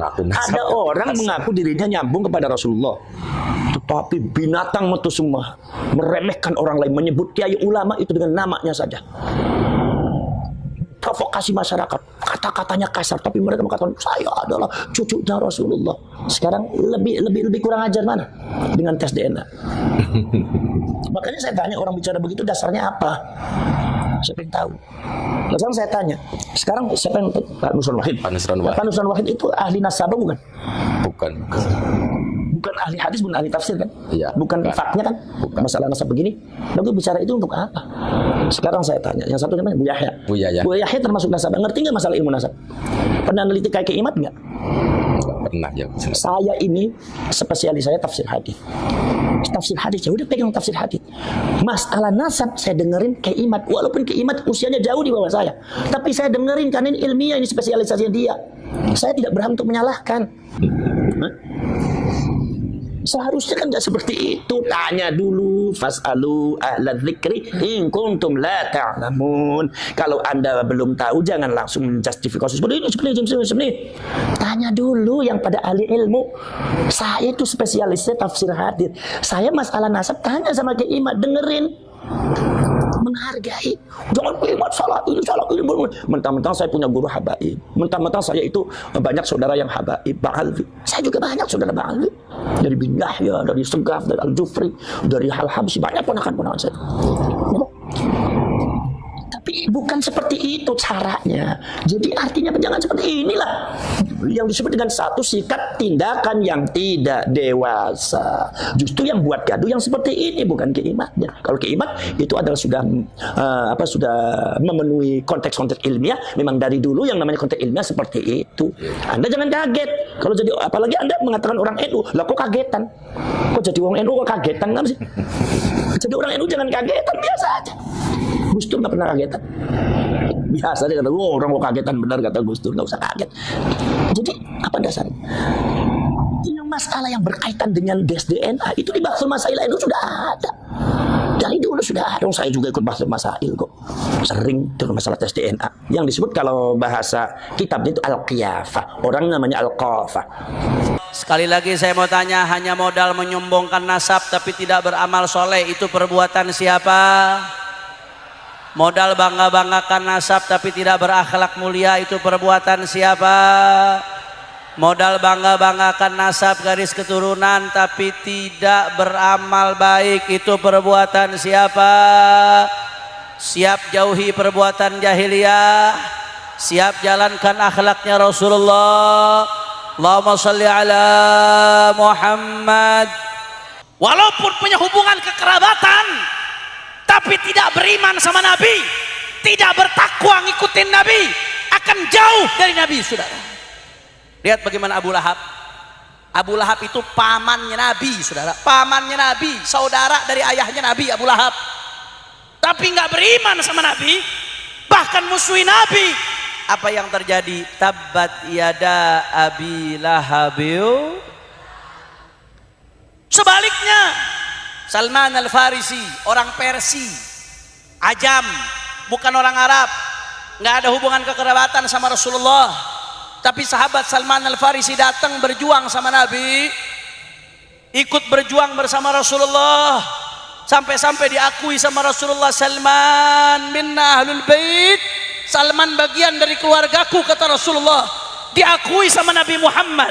Ada orang mengaku dirinya nyambung kepada Rasulullah, tetapi binatang itu semua meremehkan orang lain, menyebut kiai ulama itu dengan namanya saja. Provokasi masyarakat, kata-katanya kasar, tapi mereka mengatakan saya adalah cucunya Rasulullah. Sekarang lebih kurang ajar mana dengan tes DNA? Makanya saya tanya, orang bicara begitu dasarnya apa? Siapa yang tahu? Sekarang saya tanya, sekarang siapa yang Pak Nusron Wahid? Pak Nusron Wahid itu ahli nasabah bukan? Bukan. Bukan ahli hadis, bukan ahli tafsir kan? Iya, bukan faknya kan? Bukan. Masalah nasab begini. Lalu bicara itu untuk apa? Sekarang saya tanya, yang satu namanya Bu Yahya. Bu Yahya termasuk nasabah. Ngerti nggak masalah ilmu nasab? Pernah neliti kayak Imat nggak? Pernah ya. Saya ini spesialis saya tafsir hadis. Tafsir hadis, ya udah pegang tafsir hadis. Masalah nasab saya dengerin kayak Imat, walaupun kayak Imat usianya jauh di bawah saya. Tapi saya dengerin karena ini ilmiah, ini spesialisasinya dia. Saya tidak berhak untuk menyalahkan. Seharusnya kan nggak seperti itu. Tanya dulu, fas'alu ahla dzikri in kuntum la ta'lamun. Kalau Anda belum tahu, jangan langsung menjustifikasi seperti ini. Tanya dulu yang pada ahli ilmu. Saya itu spesialisnya tafsir hadis. Saya masalah nasab tanya sama Kiai Imat, dengerin. Menghargai, jangan Imat salah ini. Mentang-mentang saya punya guru habaib, mentang-mentang saya itu banyak saudara yang habaib, Bang Alwi. Saya juga banyak saudara Bang Alwi, dari bin Yahya, dari Segaf, dari Al-Jufri, dari Al-Habsyi, banyak ponakan-ponakan saya. Tapi bukan seperti itu caranya. Jadi artinya jangan seperti inilah yang disebut dengan satu sikap tindakan yang tidak dewasa. Justru yang buat gaduh yang seperti ini, bukan keimatnya. Kalau keimat itu adalah sudah memenuhi konteks-konteks ilmiah. Memang dari dulu yang namanya konteks ilmiah seperti itu. Anda jangan kaget kalau jadi, apalagi Anda mengatakan orang NU, lah kok kagetan? Kok jadi orang NU kok kagetan kan sih? Jadi orang NU jangan kagetan, biasa aja. Gus Dur nggak pernah kagetan. Biasa dia kata, orang kok kagetan, benar kata Gus Dur, nggak usah kaget. Jadi apa dasarnya? Ini masalah yang berkaitan dengan tes DNA itu di Bahsul Masail itu sudah ada. Dari dulu sudah ada. Saya juga ikut Bahsul Masail kok. Sering dengan masalah tes DNA. Yang disebut kalau bahasa kitabnya itu Al-Qiyafah. Orang namanya Al-Qafah. Sekali lagi saya mau tanya, hanya modal menyombongkan nasab tapi tidak beramal soleh, itu perbuatan siapa? Modal bangga-banggakan nasab tapi tidak berakhlak mulia, itu perbuatan siapa? Modal bangga-banggakan nasab garis keturunan tapi tidak beramal baik, itu perbuatan siapa? Siap jauhi perbuatan jahiliyah, siap jalankan akhlaknya Rasulullah. Allahumma sholli ala Muhammad. Walaupun punya hubungan kekerabatan tapi tidak beriman sama Nabi, tidak bertakwa ngikutin Nabi, akan jauh dari Nabi, saudara. Lihat bagaimana Abu Lahab. Abu Lahab itu pamannya Nabi, saudara. Pamannya Nabi, saudara dari ayahnya Nabi, Abu Lahab. Tapi nggak beriman sama Nabi, bahkan musuhi Nabi. Apa yang terjadi? Tabbat yada Abi Lahabiu. Sebaliknya, Salman Al-Farisi, orang Persia, Ajam, bukan orang Arab, nggak ada hubungan kekerabatan sama Rasulullah. Tapi sahabat Salman Al-Farisi datang berjuang sama Nabi, ikut berjuang bersama Rasulullah, sampai-sampai diakui sama Rasulullah, Salman minna ahlul bait, Salman bagian dari keluargaku, kata Rasulullah. Diakui sama Nabi Muhammad.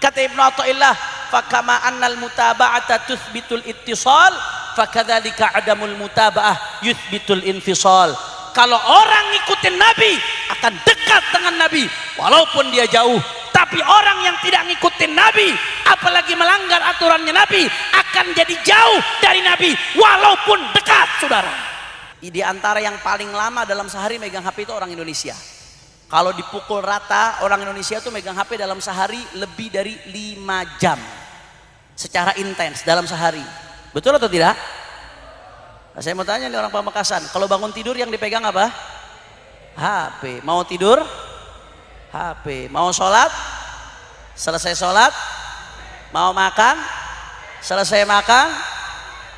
Kata Ibnu Athaillah, fakama annal mutaba'ata tuthbitul ittisal, fakadzalika adamul mutaba'ah yuthbitul infisal. Kalau orang ngikutin Nabi akan dekat dengan Nabi walaupun dia jauh, tapi orang yang tidak ngikutin Nabi apalagi melanggar aturannya Nabi akan jadi jauh dari Nabi walaupun dekat, saudara. Di antara yang paling lama dalam sehari megang HP itu orang Indonesia. Kalau dipukul rata, orang Indonesia itu megang HP dalam sehari lebih dari 5 jam secara intens dalam sehari. Betul atau tidak? Nah, saya mau tanya nih orang Pamekasan, kalau bangun tidur yang dipegang apa? HP. Mau tidur? HP. Mau sholat? Selesai sholat? Mau makan? Selesai makan?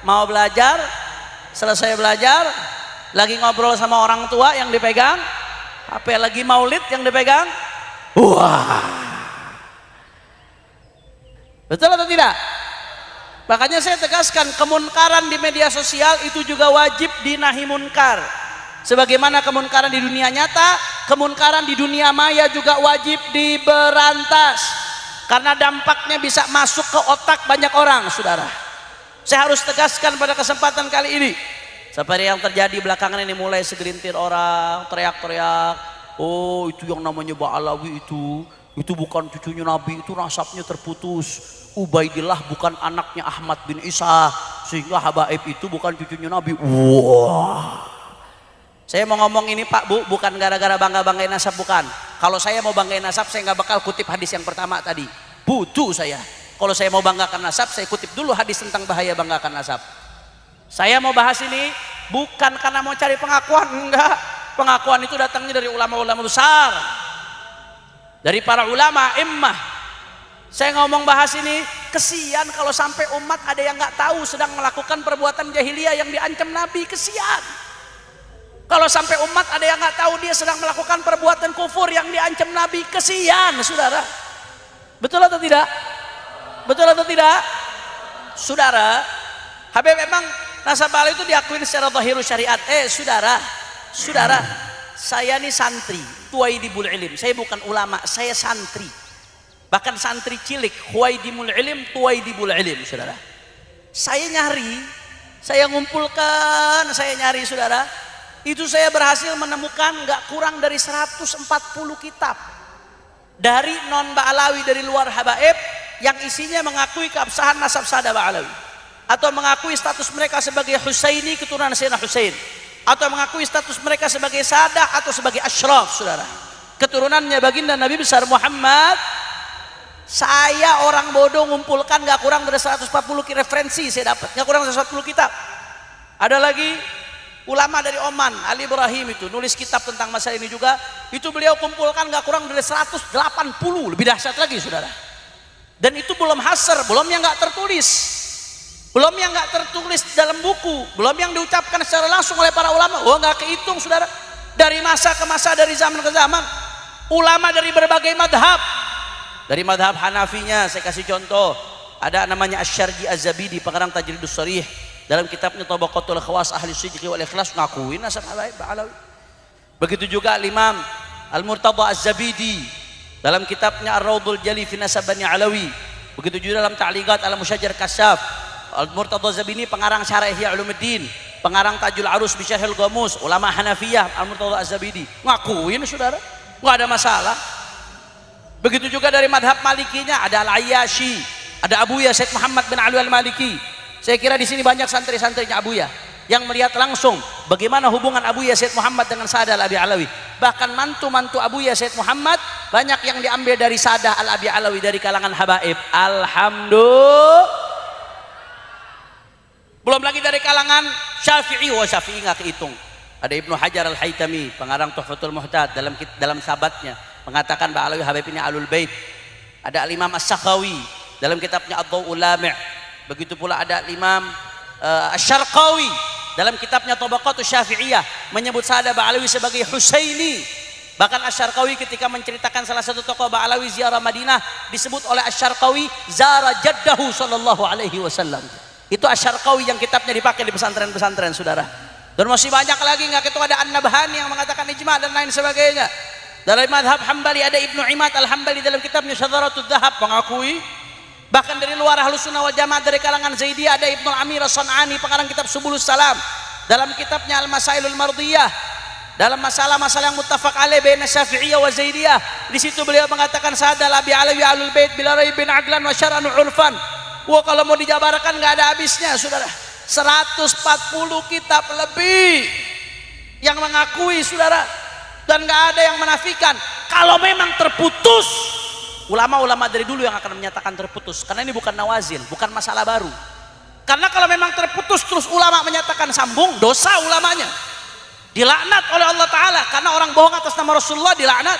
Mau belajar? Selesai belajar? Lagi ngobrol sama orang tua yang dipegang HP, lagi maulid yang dipegang. Wah, Betul atau tidak? Makanya saya tegaskan, kemunkaran di media sosial itu juga wajib dinahi munkar. Sebagaimana kemunkaran di dunia nyata, kemunkaran di dunia maya juga wajib diberantas. Karena dampaknya bisa masuk ke otak banyak orang, saudara. Saya harus tegaskan pada kesempatan kali ini, seperti yang terjadi belakangan ini, mulai segelintir orang teriak-teriak, oh itu yang namanya Ba'alawi itu bukan cucunya Nabi, itu nasabnya terputus. Ubaidillah bukan anaknya Ahmad bin Isa, sehingga Habaib itu bukan cucunya Nabi. Wah, saya mau ngomong ini Pak Bu, bukan gara-gara bangga-banggain nasab, bukan. Kalau saya mau banggain nasab, saya nggak bakal kutip hadis yang pertama tadi. Butuh saya. Kalau saya mau banggakan nasab, saya kutip dulu hadis tentang bahaya banggakan nasab. Saya mau bahas ini bukan karena mau cari pengakuan, enggak. Pengakuan itu datangnya dari ulama-ulama besar, dari para ulama immah. Saya ngomong bahas ini, kesian kalau sampai umat ada yang nggak tahu sedang melakukan perbuatan jahiliyah yang diancam Nabi, kesian. Kalau sampai umat ada yang nggak tahu dia sedang melakukan perbuatan kufur yang diancam Nabi, kesian, saudara. Betul atau tidak? Betul atau tidak? Saudara, Habib memang nasab Ba'alawi itu diakui secara zahirus syariat. Saudara, saya ini santri, tuwaidibul ilim. Saya bukan ulama, saya santri. Bahkan santri cilik, huwaidimul ilim, tuwaidibul ilim, saudara. Saya nyari, saya ngumpulkan, saya nyari, saudara. Itu saya berhasil menemukan nggak kurang dari 140 kitab dari non Ba'alawi, dari luar Habaib, yang isinya mengakui keabsahan nasab Sadah Ba'alawi, atau mengakui status mereka sebagai Husaini, keturunan Sayyidina Husain, atau mengakui status mereka sebagai Sadah atau sebagai Ashraf, saudara, keturunannya baginda Nabi besar Muhammad. Saya orang bodoh ngumpulkan gak kurang dari 140 referensi, saya dapat gak kurang dari 140 kitab. Ada lagi ulama dari Oman, Ali Ibrahim, itu nulis kitab tentang masalah ini juga. Itu beliau kumpulkan gak kurang dari 180, lebih dahsyat lagi, saudara. Dan itu belum hasr, belum yang gak tertulis, belum yang gak tertulis dalam buku, belum yang diucapkan secara langsung oleh para ulama. Oh, gak kehitung, saudara. Dari masa ke masa, dari zaman ke zaman, ulama dari berbagai madhab. Dari madhab Hanafinya, saya kasih contoh, ada namanya Asy-Syarji Az-Zabidi, pengarang Tajridus Sharih, dalam kitabnya Tabaqatul Khawas Ahli Sidqi wal Ikhlas ngakuin nasab Ba'alawi. Begitu juga Imam Al-Murtada Az-Zabidi dalam kitabnya Ar-Raudhul Jali fi Nasab Bani Alawi. Begitu juga dalam Ta'liqat Al-Musyajjar Kasyaf, Al-Murtada Az-Zabidi pengarang Syarah Ihya Ulumuddin, pengarang Tajul Arus bi Syarhil Ghamus, ulama Hanafiyah Al-Murtada Az-Zabidi ngakuin, saudara, nggak ada masalah. Begitu juga dari madhab Malikinya ada Al-Ayyashi, ada Abuya Said Muhammad bin Ali Al-Maliki. Saya kira di sini banyak santri-santrinya Abuya yang melihat langsung bagaimana hubungan Abuya Said Muhammad dengan Sadah Al-Abi Alawi. Bahkan mantu-mantu Abuya Said Muhammad banyak yang diambil dari Sadah Al-Abi Alawi, dari kalangan habaib. Alhamdulillah. Belum lagi dari kalangan Syafi'i, Syafi'i nggak kehitung. Ada Ibnu Hajar Al-Haytami, pengarang Tuhfatul Muhtad, dalam sahabatnya mengatakan Ba'alawi Habib ini Alul Bait. Ada Al-Imam As-Sakhawi dalam kitabnya Ad-Dhaw'ul Lami'. Begitu pula ada Imam Asy-Syarqawi dalam kitabnya Tabaqatus Syafi'iyah menyebut Sadah Ba'alawi sebagai Husaini. Bahkan Asy-Syarqawi ketika menceritakan salah satu tokoh Ba'alawi ziarah Madinah, disebut oleh Asy-Syarqawi zara jaddahu sallallahu alaihi wasallam. Itu Asy-Syarqawi yang kitabnya dipakai di pesantren-pesantren, saudara. Dan masih banyak lagi, nggak ketua ada An-Nabhani yang mengatakan ijma' dan lain sebagainya. Dari madhab Hambali ada Ibnu Imad Al-Hambali dalam kitabnya Syadzaratud Dzahab mengakui. Bahkan dari luar Ahlus Sunnah wal Jamaah dari kalangan Zaidiyah ada Ibnu Amir As-San'ani, pengarang kitab Subulus Salam, dalam kitabnya Al-Masailul Mardiyah, dalam masalah-masalah yang muttafaq alaih baina Syafi'iyah wa Zaidiyah. Di situ beliau mengatakan Sadah Al-Abi Alawi Ahlul Bait bila raibin aqlan wa syar'an wa 'urfan. Wah, kalau mau dijabarkan nggak ada habisnya, saudara. 140 kitab lebih yang mengakui, saudara, dan nggak ada yang menafikan. Kalau memang terputus, ulama-ulama dari dulu yang akan menyatakan terputus, karena ini bukan nawazil, bukan masalah baru. Karena kalau memang terputus terus ulama menyatakan sambung, dosa ulamanya, dilaknat oleh Allah Ta'ala. Karena orang bohong atas nama Rasulullah dilaknat,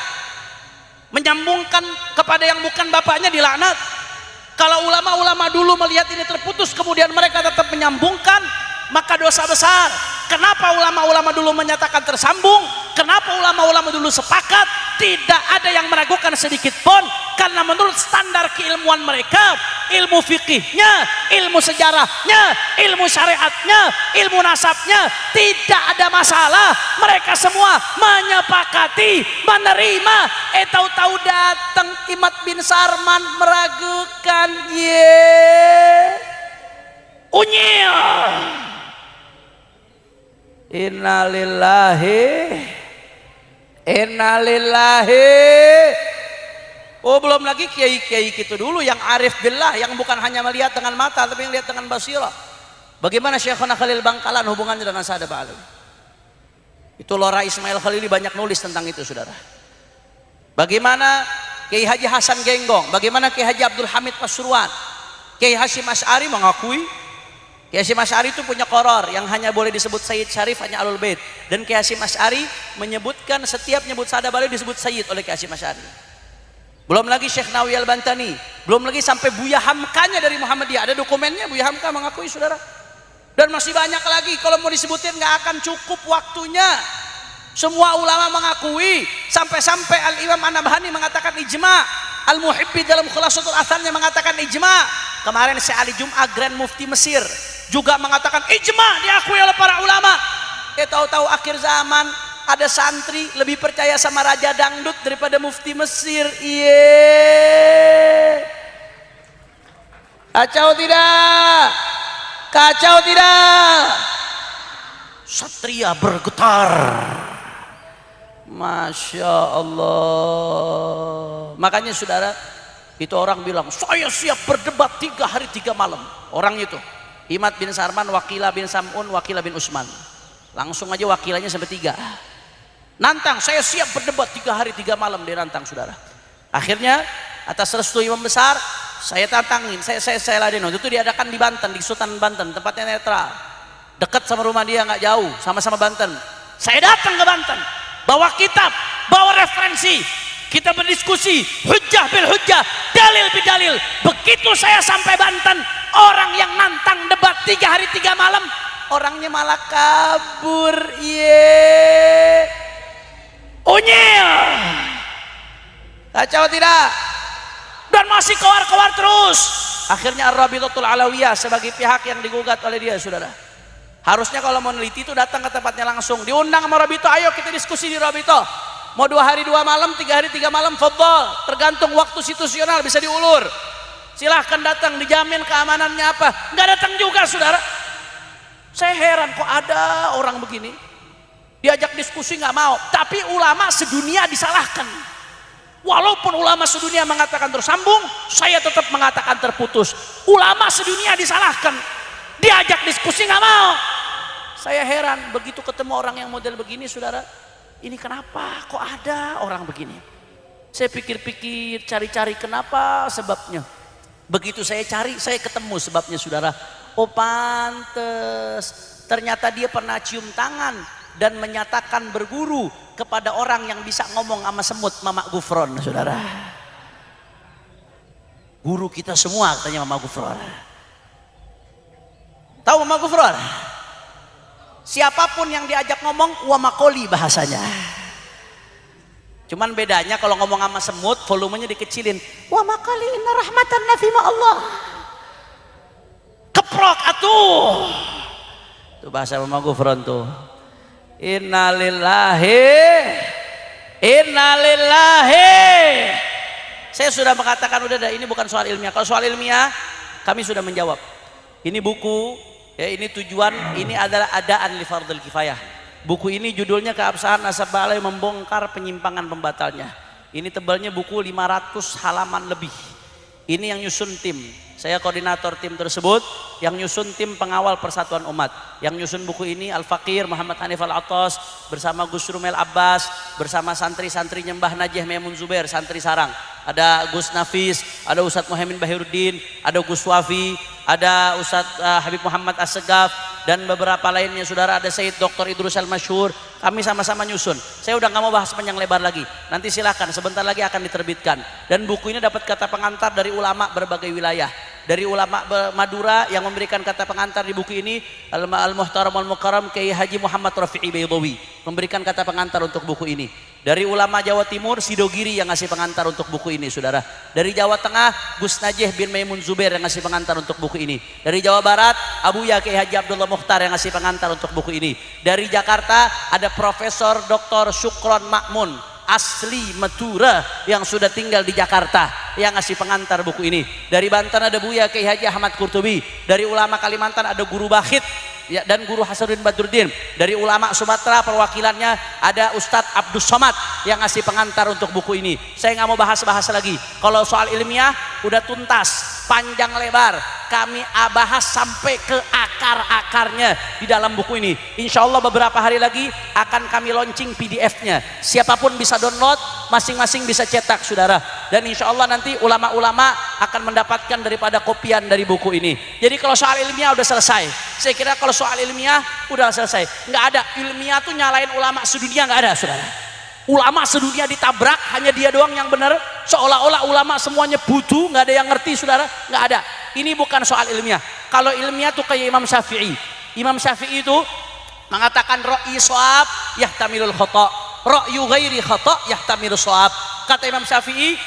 menyambungkan kepada yang bukan bapaknya dilaknat. Kalau ulama-ulama dulu melihat ini terputus kemudian mereka tetap menyambungkan, maka dosa besar. Kenapa ulama-ulama dulu menyatakan tersambung? Kenapa ulama-ulama dulu sepakat? Tidak ada yang meragukan sedikit pun, karena menurut standar keilmuan mereka, ilmu fikihnya, ilmu sejarahnya, ilmu syariatnya, ilmu nasabnya, tidak ada masalah. Mereka semua menyepakati, menerima. Tahu-tahu datang Imad bin Sarman meragukan. Unyil. Innalillahi, innalillahi. Oh, belum lagi kiai-kiai gitu dulu yang arif billah, yang bukan hanya melihat dengan mata tapi yang lihat dengan basirah. Bagaimana Syekhuna Khalil Bangkalan hubungannya dengan Sa'ad Ba'alawi? Itu Lora Ismail Khalili banyak nulis tentang itu, saudara. Bagaimana Kiai Haji Hasan Genggong, bagaimana Kiai Haji Abdul Hamid Pasuruan, Kiai Hasyim Asy'ari mengakui Kiai Hasyim Asy'ari itu punya koror yang hanya boleh disebut Sayyid Syarif, hanya Alul Bait. Dan Kiai Hasyim Asy'ari menyebutkan setiap nyebut Sa'ad Ba'alawi disebut Sayyid oleh Kiai Hasyim Asy'ari. Belum lagi Syekh Nawawi Al-Bantani, belum lagi sampai Buya Hamkanya dari Muhammadiyah, ada dokumennya. Buya Hamka mengakui, saudara. Dan masih banyak lagi, kalau mau disebutin nggak akan cukup waktunya. Semua ulama mengakui, sampai-sampai Al-Imam An-Nabhani mengatakan ijma', Al-Muhibbi dalam Khulasatul Atharnya mengatakan ijma'. Kemarin Syekh Ali Jum'ah Grand Mufti Mesir juga mengatakan ijma' diakui oleh para ulama. Tahu-tahu akhir zaman ada santri lebih percaya sama raja dangdut daripada mufti Mesir. Kacau tidak? Kacau tidak? Satria bergetar. Masya Allah. Makanya saudara, itu orang bilang saya siap berdebat 3 hari 3 malam. Orang itu Imad bin Sarman, Wakilah bin Sam'un, Wakilah bin Usman. Langsung aja wakilanya sampai 3. Nantang, saya siap berdebat 3 hari 3 malam, dia nantang, saudara. Akhirnya atas restu imam besar, saya tantangin, saya ladenin. Itu diadakan di Banten, di Sultan Banten, tempatnya netral, dekat sama rumah dia, nggak jauh, sama-sama Banten. Saya datang ke Banten, bawa kitab, bawa referensi, kita berdiskusi, hujjah bil hujjah, dalil bil dalil. Begitu saya sampai Banten, orang yang nantang debat 3 hari 3 malam, orangnya malah kabur. Unyil. Kacau tidak? Dan masih keluar-keluar terus. Akhirnya Ar-Rabitatul Alawiyah sebagai pihak yang digugat oleh dia, saudara. Harusnya kalau mau neliti itu datang ke tempatnya langsung, diundang sama Rabita, ayo kita diskusi di Rabita. Mau 2 hari 2 malam, 3 hari 3 malam, fadhal, tergantung waktu situasional, bisa diulur. Silahkan datang, dijamin keamanannya apa. Nggak datang juga, saudara. Saya heran kok ada orang begini, diajak diskusi nggak mau. Tapi ulama sedunia disalahkan. Walaupun ulama sedunia mengatakan tersambung, saya tetap mengatakan terputus. Ulama sedunia disalahkan, diajak diskusi nggak mau. Saya heran begitu ketemu orang yang model begini, saudara. Ini kenapa kok ada orang begini? Saya pikir-pikir, cari-cari kenapa sebabnya. Begitu saya cari, saya ketemu sebabnya, saudara. Oh pantes, ternyata dia pernah cium tangan dan menyatakan berguru kepada orang yang bisa ngomong sama semut, Mama Gufron, saudara. Guru kita semua katanya Mama Gufron. Tahu Mama Gufron? Siapapun yang diajak ngomong wamakoli bahasanya. Cuman bedanya kalau ngomong sama semut volumenya dikecilin. Wamakoli inna rahmatan nafi ma Allah. Keprok atuh. Itu bahasa Mama Gufron tuh. Innalillahi, innalillahi. Saya sudah mengatakan udah dah, ini bukan soal ilmiah. Kalau soal ilmiah kami sudah menjawab. Ini buku, ya ini tujuan, ini adalah adaan li fardhil kifayah. Buku ini judulnya Keabsahan Nasab Ba'alawi Membongkar Penyimpangan Pembatalnya. Ini tebalnya buku 500 halaman lebih. Ini yang nyusun tim. Saya koordinator tim tersebut, yang nyusun tim pengawal persatuan umat. Yang nyusun buku ini Al-Faqir Muhammad Hanif Al-Attas bersama Gus Rumel Abbas, bersama santri-santri Nyembah Najih Maimun Zubair, santri Sarang. Ada Gus Nafis, ada Ustadz Muhammad Bahiruddin, ada Gus Wafi, ada Ustadz Habib Muhammad As-Segaf, dan beberapa lainnya, saudara. Ada Sayyid Dr. Idrus Al-Masyhur. Kami sama-sama nyusun. Saya udah nggak mau bahas panjang lebar lagi. Nanti silahkan, sebentar lagi akan diterbitkan. Dan buku ini dapat kata pengantar dari ulama berbagai wilayah. Dari ulama Madura yang memberikan kata pengantar di buku ini, Al-Muhtaram Al-Mukarram Kiai Haji Muhammad Rafi'i Baydawi memberikan kata pengantar untuk buku ini. Dari ulama Jawa Timur, Sidogiri yang ngasih pengantar untuk buku ini, saudara. Dari Jawa Tengah, Gus Najih bin Maimun Zubair yang ngasih pengantar untuk buku ini. Dari Jawa Barat, Abu Ya Kiai Haji Abdullah Mukhtar yang ngasih pengantar untuk buku ini. Dari Jakarta, ada Profesor Dr. Syukron Makmun asli Madura yang sudah tinggal di Jakarta yang ngasih pengantar buku ini. Dari Banten ada Buya Kiai Haji Ahmad Qurtubi. Dari ulama Kalimantan ada Guru Bahit ya, dan Guru Hasanuddin Badruddin. Dari ulama Sumatera perwakilannya ada Ustadz Abdus Somad yang ngasih pengantar untuk buku ini. Saya nggak mau bahas-bahas lagi. Kalau soal ilmiah udah tuntas, panjang lebar, kami bahas sampai ke akar-akarnya di dalam buku ini. Insya Allah beberapa hari lagi akan kami launching PDF-nya. Siapapun bisa download, masing-masing bisa cetak, saudara. Dan insya Allah nanti ulama-ulama akan mendapatkan daripada kopian dari buku ini. Jadi kalau soal ilmiah udah selesai. Saya kira kalau soal ilmiah udah selesai. Nggak ada ilmiah tuh nyalain ulama sedunia, nggak ada, saudara. Ulama sedunia ditabrak, hanya dia doang yang benar, seolah-olah ulama semuanya butuh, nggak ada yang ngerti, saudara. Nggak ada. Ini bukan soal ilmiah. Kalau ilmiah tuh kayak Imam Syafi'i. Imam Syafi'i itu mengatakan ra'yi shawab yahtamilul khata', ra'yu ghairi khata' yahtamilul shawab. Kata Imam Syafi'i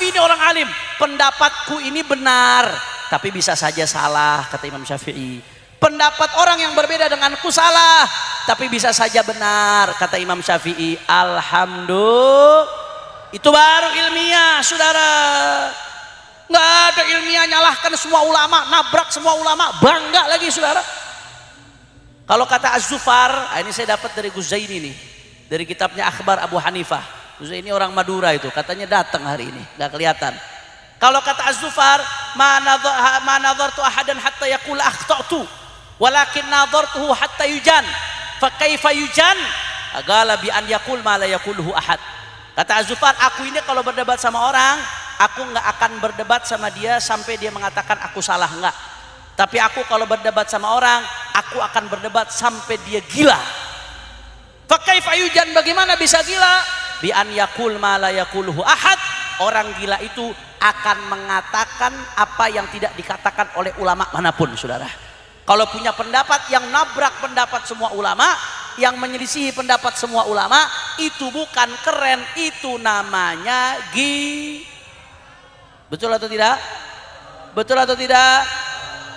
ini orang alim, pendapatku ini benar tapi bisa saja salah, kata Imam Syafi'i. Pendapat orang yang berbeda denganku salah tapi bisa saja benar, kata Imam Syafi'i. Alhamdulillah, itu baru ilmiah, saudara. Nggak ada ilmiah nyalahkan semua ulama, nabrak semua ulama, bangga lagi, saudara. Kalau kata Az-Zufar, ini saya dapat dari Guzaini nih, dari kitabnya Akhbar Abu Hanifah. Guzaini orang Madura itu, katanya datang hari ini, nggak kelihatan. Kalau kata Az-Zufar, ma nadhartu ahadan hatta yaqula akhta'tu walakin nadhartuhu hatta yujan fa kaifa yujan agala bi an yaqul ma la yaquluhu ahad. Kata Az-Zufar, aku ini kalau berdebat sama orang, aku nggak akan berdebat sama dia sampai dia mengatakan aku salah, enggak. Tapi aku kalau berdebat sama orang, aku akan berdebat sampai dia gila. Fa kaifa yujan, bagaimana bisa gila? Bi an yaqul ma la yaquluhu ahad. Orang gila itu akan mengatakan apa yang tidak dikatakan oleh ulama manapun, saudara. Kalau punya pendapat yang nabrak pendapat semua ulama, yang menyelisihi pendapat semua ulama, itu bukan keren, itu namanya betul atau tidak? Betul atau tidak?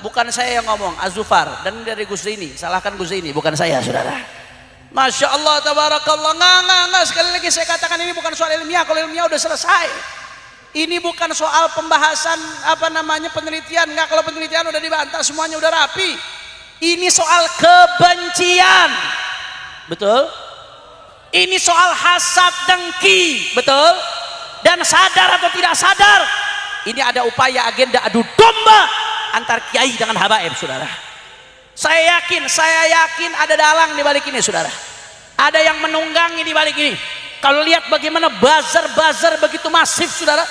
Bukan saya yang ngomong, Az-Zufar, dan dari Gus Zaini. Salahkan Gus Zaini, bukan saya, saudara. Masya Allah, tabarakallah. Nggak. Sekali lagi saya katakan, ini bukan soal ilmiah. Kalau ilmiah udah selesai. Ini bukan soal pembahasan penelitian. Nggak, kalau penelitian udah dibantah, semuanya udah rapi. Ini soal kebencian, betul? Ini soal hasad dengki, betul? Dan sadar atau tidak sadar, ini ada upaya agenda adu domba antar kiai dengan habaib, saudara. Saya yakin ada dalang di balik ini, saudara. Ada yang menunggangi di balik ini. Kalau lihat bagaimana buzzer begitu masif, saudara.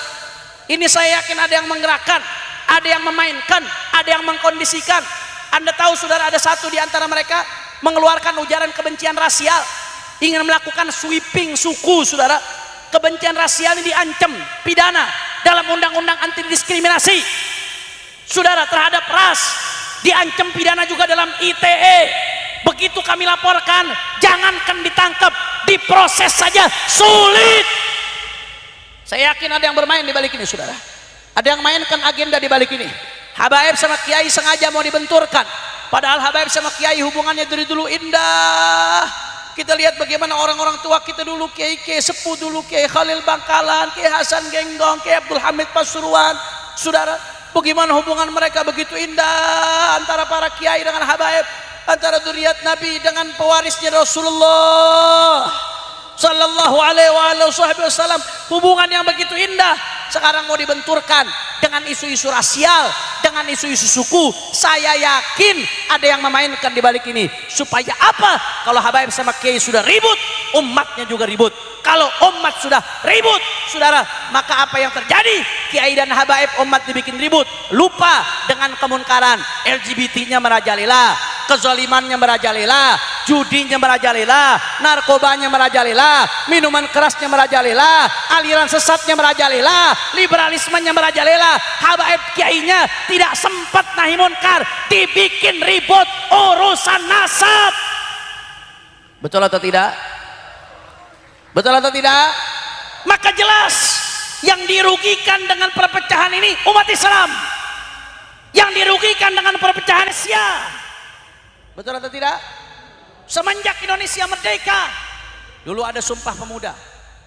Ini saya yakin ada yang menggerakkan, ada yang memainkan, ada yang mengkondisikan. Anda tahu, saudara, ada satu di antara mereka mengeluarkan ujaran kebencian rasial, ingin melakukan sweeping suku, saudara. Kebencian rasial ini diancam pidana dalam undang-undang anti diskriminasi, saudara, terhadap ras. Diancam pidana juga dalam ITE. Begitu kami laporkan, jangankan ditangkap, diproses saja sulit. Saya yakin ada yang bermain di balik ini, saudara. Ada yang mainkan agenda di balik ini. Habaib sama kiai sengaja mau dibenturkan. Padahal habaib sama kiai hubungannya dari dulu indah. Kita lihat bagaimana orang-orang tua kita dulu, kiai sepuh dulu, Kiai Khalil Bangkalan, Kiai Hasan Genggong, Kiai Abdul Hamid Pasuruan, saudara. Bagaimana hubungan mereka begitu indah antara para kiai dengan habaib, antara dzurriyyat Nabi dengan pewarisnya Rasulullah sallallahu alaihi wasallam. Hubungan yang begitu indah sekarang mau dibenturkan dengan isu-isu rasial, dengan isu-isu suku. Saya yakin ada yang memainkan di balik ini. Supaya apa? Kalau habaib sama kiai sudah ribut, umatnya juga ribut. Kalau umat sudah ribut, saudara, maka apa yang terjadi? Kiai dan habaib umat dibikin ribut, lupa dengan kemunkaran. LGBT-nya merajalela, kezalimannya merajalela, judinya merajalela, narkobanya merajalela, minuman kerasnya merajalela, aliran sesatnya merajalela, liberalismenya merajalela, habaib kiainya tidak sempat nahi munkar, dibikin ribut urusan nasab. Betul atau tidak? Betul atau tidak? Maka jelas yang dirugikan dengan perpecahan ini umat Islam, yang dirugikan dengan perpecahan Asia. Betul atau tidak? Semenjak Indonesia merdeka, dulu ada Sumpah Pemuda,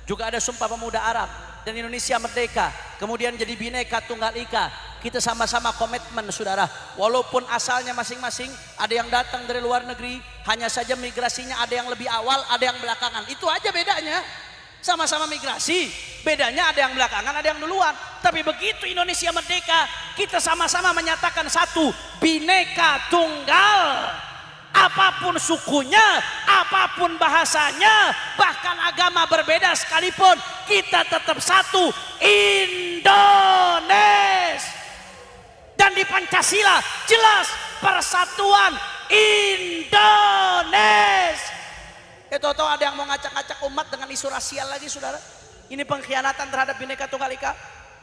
juga ada Sumpah Pemuda Arab, dan Indonesia merdeka, kemudian jadi Bhinneka Tunggal Ika. Kita sama-sama komitmen, saudara, walaupun asalnya masing-masing, ada yang datang dari luar negeri, hanya saja migrasinya ada yang lebih awal, ada yang belakangan, itu aja bedanya. Sama-sama migrasi, bedanya ada yang belakangan, ada yang duluan. Tapi begitu Indonesia merdeka, kita sama-sama menyatakan satu, Bhinneka Tunggal. Apapun sukunya, apapun bahasanya, bahkan agama berbeda sekalipun, kita tetap satu, Indonesia. Dan di Pancasila jelas persatuan Indonesia. Tahu-tahu ada yang mau ngacak-ngacak umat dengan isu rasial lagi, saudara. Ini pengkhianatan terhadap Bhinneka Tunggal Ika,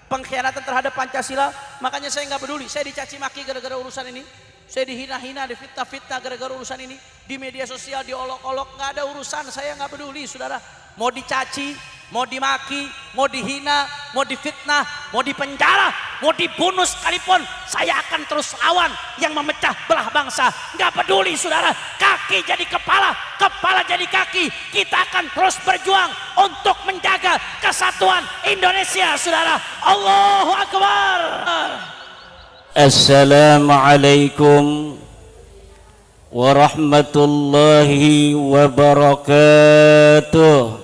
pengkhianatan terhadap Pancasila. Makanya saya nggak peduli, saya dicaci maki gara-gara urusan ini, saya dihina-hina, difitnah-fitnah gara-gara urusan ini, di media sosial diolok-olok, nggak ada urusan, saya nggak peduli, saudara. Mau dicaci, mau dimaki, mau dihina, mau difitnah, mau dipenjara, mau dibunuh sekalipun, saya akan terus lawan yang memecah belah bangsa. Nggak peduli, saudara. Kaki jadi kepala, kepala jadi kaki. Kita akan terus berjuang untuk menjaga kesatuan Indonesia, saudara. Allahu Akbar. Assalamualaikum warahmatullahi wabarakatuh.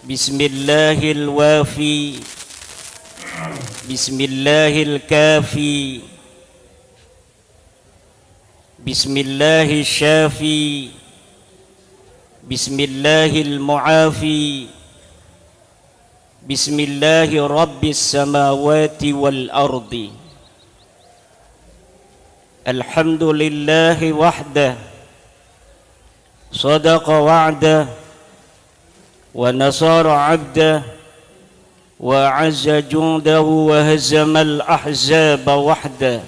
Bismillahil wafi, Bismillahil kafi, Bismillahil syafi, Bismillahil muafi, Bismillahi Rabbis samawati wal ardi. Alhamdulillahi wahdah, sadaqa wa'dah, wa nasara 'abdah, wa 'azza jundahu wa hazama al-ahzaba wahdah,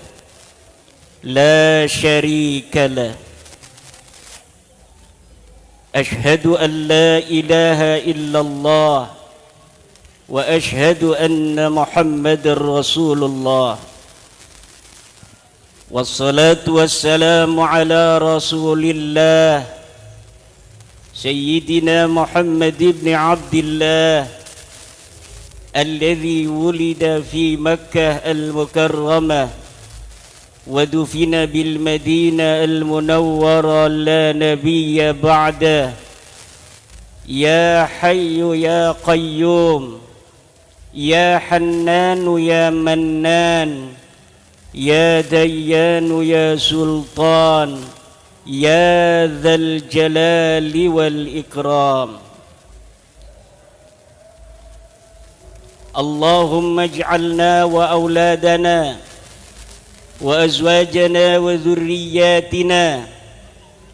la syarika lah. Ashhadu an la ilaha illallah wa ashhadu anna Muhammadar Rasulullah. Wassalatu wassalamu ala Rasulillah Sayyidina Muhammad ibn Abdillah alladhi wulida fi Makkah al-Mukarramah wa dufina bil Madinah al-Munawwarah la nabiyya ba'dah. Ya Hayyu ya Qayyum, Ya Hannanu ya Mannan, Ya Dayyanu ya Sultan, Ya Dzal Jalali wal Ikram. Allahumma ij'alna wa auladana wa azwajana wa dhurriyyatina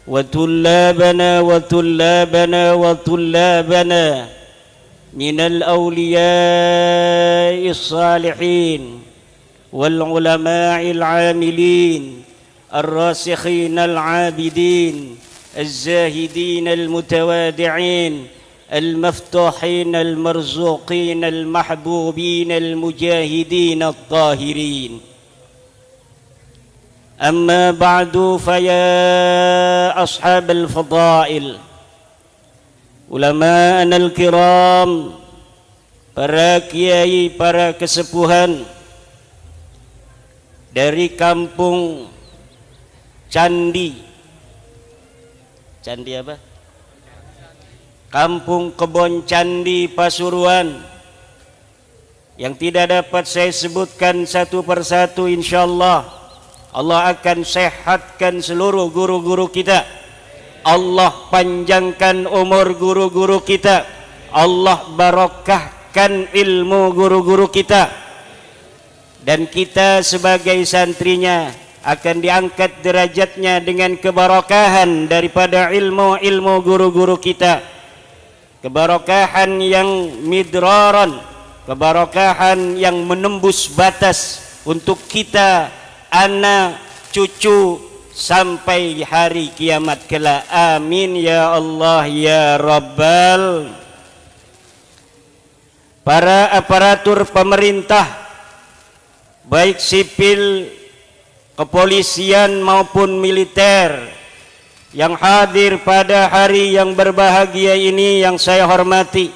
wa tullabana wa tullabana wa tullabana من الأولياء الصالحين والعلماء العاملين الراسخين العابدين الزاهدين المتواضعين المفتوحين المرزوقين المحبوبين المجاهدين الطاهرين. أما بعد فيا أصحاب الفضائل Ulama'ana al-kiram, para kiai, para kesepuhan dari kampung Candi. Candi apa? Kampung Kebon Candi Pasuruan, yang tidak dapat saya sebutkan satu persatu. Insyaallah Allah akan sehatkan seluruh guru-guru kita. Allah panjangkan umur guru-guru kita. Allah barokahkan ilmu guru-guru kita. dan kita sebagai santrinya akan diangkat derajatnya dengan keberkahan daripada ilmu-ilmu guru-guru kita, keberkahan yang midraran, keberkahan yang menembus batas untuk kita, anak, cucu sampai hari kiamat kelak. Amin ya Allah ya Rabbal. Para aparatur pemerintah baik sipil, kepolisian maupun militer yang hadir pada hari yang berbahagia ini yang saya hormati,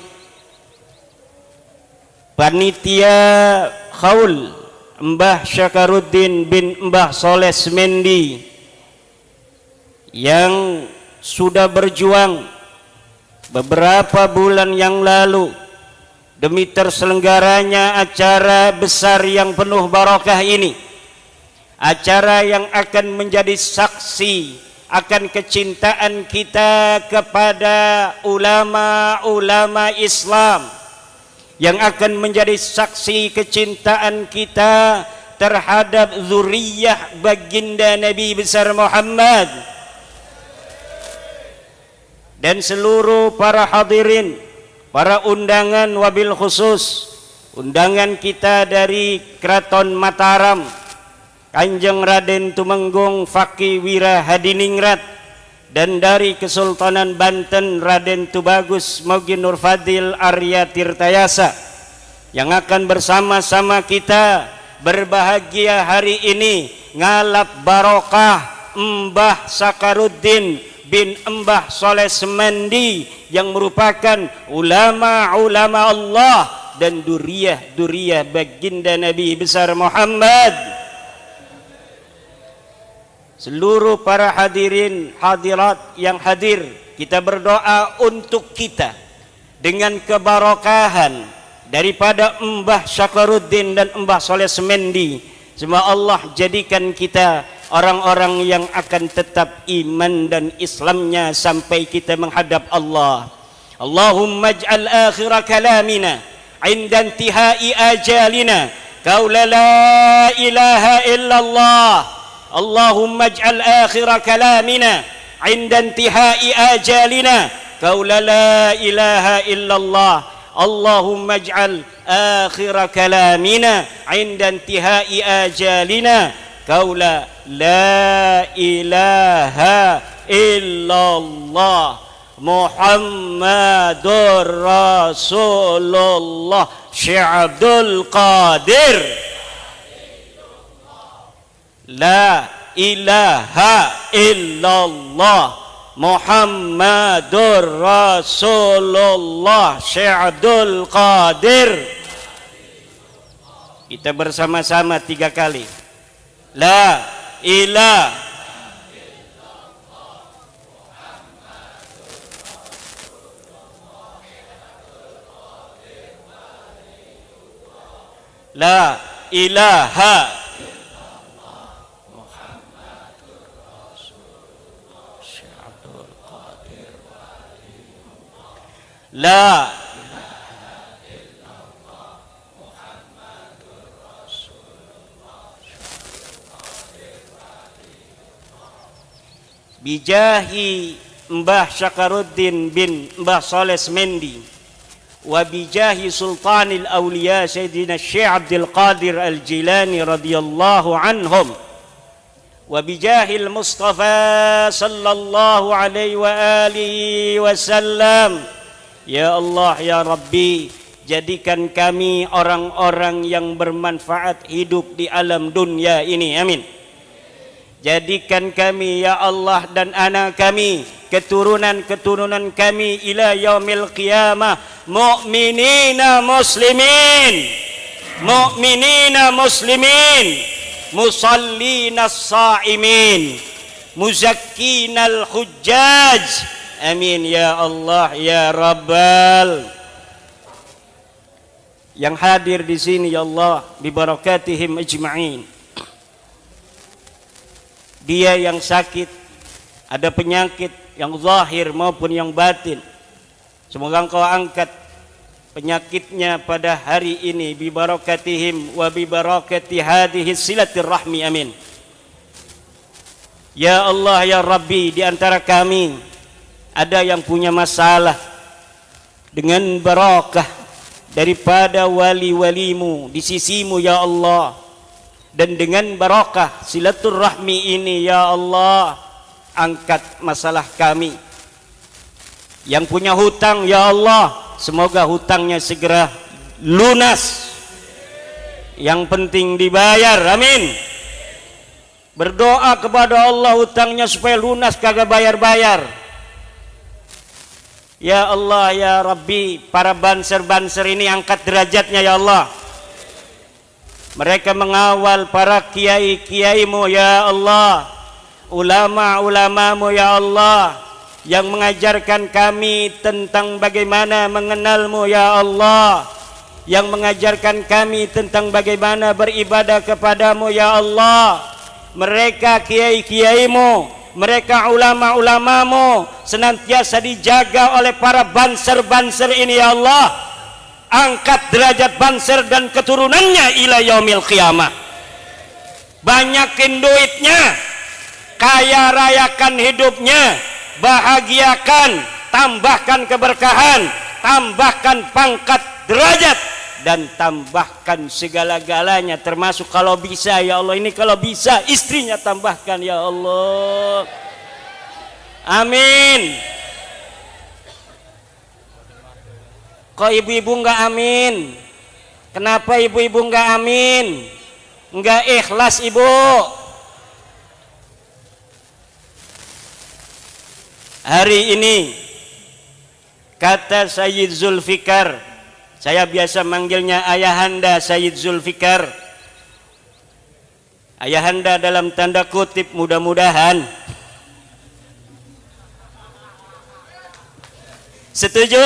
panitia Khaul Mbah Syakaruddin bin Mbah Soleh Semendi yang sudah berjuang beberapa bulan yang lalu demi terselenggaranya acara besar yang penuh barakah ini, acara yang akan menjadi saksi akan kecintaan kita kepada ulama-ulama Islam, yang akan menjadi saksi kecintaan kita terhadap zuriyah baginda Nabi besar Muhammad. Dan seluruh para hadirin, para undangan, wabil khusus undangan kita dari Keraton Mataram, Kanjeng Raden Tumenggung Fakih Wira Hadiningrat, dan dari Kesultanan Banten Raden Tubagus Mogi Nur Fadil Arya Tirtayasa, yang akan bersama-sama kita berbahagia hari ini ngalap barokah Mbah Sakaruddin bin Mbah Soleh Semendi yang merupakan ulama-ulama Allah dan duriyah baginda Nabi besar Muhammad. Seluruh para hadirin hadirat yang hadir, kita berdoa untuk kita dengan keberkahan daripada Mbah Syakaruddin dan Mbah Soleh Semendi. Semoga Allah jadikan kita orang-orang yang akan tetap iman dan Islamnya sampai kita menghadap Allah. Allahumma ij'al akhir kalamina 'inda intihai ajalina qaula la ilaha illallah. Allahumma ij'al akhir kalamina 'inda intihai ajalina qaula la ilaha illallah. Allahumma ij'al akhir kalamina 'inda intihai ajalina qaula la ilaha illallah Muhammadur Rasulullah Syekh Abdul Qadir. La ilaha illallah Muhammadur Rasulullah Syekh Abdul Qadir. Kita bersama-sama 3 kali. La ilaha La ilaha La bijahi Mbah Syakaruddin bin Mbah Soleh Semendi wa bijahi Sultanil Awliya Sayyidina Syekh Abdul Qadir Al-Jilani radhiyallahu anhum wa bijahil Mustafa sallallahu alaihi wa alihi wasallam. Ya Allah ya Rabbi, jadikan kami orang-orang yang bermanfaat hidup di alam dunia ini, amin. Jadikan kami ya Allah dan anak kami, keturunan-keturunan kami ila yaumil qiyamah mu'minina muslimin, mu'minina muslimin, musallina sa'imin, muzakkinal hujjaj, amin ya Allah ya Rabbal. Yang hadir di sini ya Allah bibarakatihim ajma'in, dia yang sakit, ada penyakit yang zahir maupun yang batin, semoga Engkau angkat penyakitnya pada hari ini bi barakatihim wa bi barakati hadhihi silaturrahmi amin. Ya Allah ya Rabbi, di antara kami ada yang punya masalah, dengan barakah daripada wali-walimu di sisimu ya Allah, dan dengan barakah silaturrahmi ini ya Allah, angkat masalah kami. Yang punya hutang ya Allah, semoga hutangnya segera lunas, yang penting dibayar, amin. Berdoa kepada Allah hutangnya supaya lunas, kagak bayar-bayar. Ya Allah ya Rabbi, para banser-banser ini angkat derajatnya ya Allah. Mereka mengawal para kiai-kiaimu ya Allah, ulama-ulamamu ya Allah, yang mengajarkan kami tentang bagaimana mengenalmu ya Allah, yang mengajarkan kami tentang bagaimana beribadah kepadamu ya Allah. Mereka kiai-kiaimu, mereka ulama-ulamamu senantiasa dijaga oleh para banser-banser ini ya Allah. Angkat derajat banser dan keturunannya ila yaumil qiyamah. Banyakin duitnya, kaya rayakan hidupnya, bahagiakan, tambahkan keberkahan, tambahkan pangkat derajat, dan tambahkan segala-galanya, termasuk kalau bisa ya Allah, ini kalau bisa istrinya tambahkan ya Allah, amin. Kok ibu-ibu enggak amin? Kenapa ibu-ibu enggak amin? Enggak ikhlas ibu? Hari ini kata Sayyid Zulfikar, saya biasa manggilnya Ayahanda Sayyid Zulfikar. Ayahanda dalam tanda kutip, mudah-mudahan. Setuju?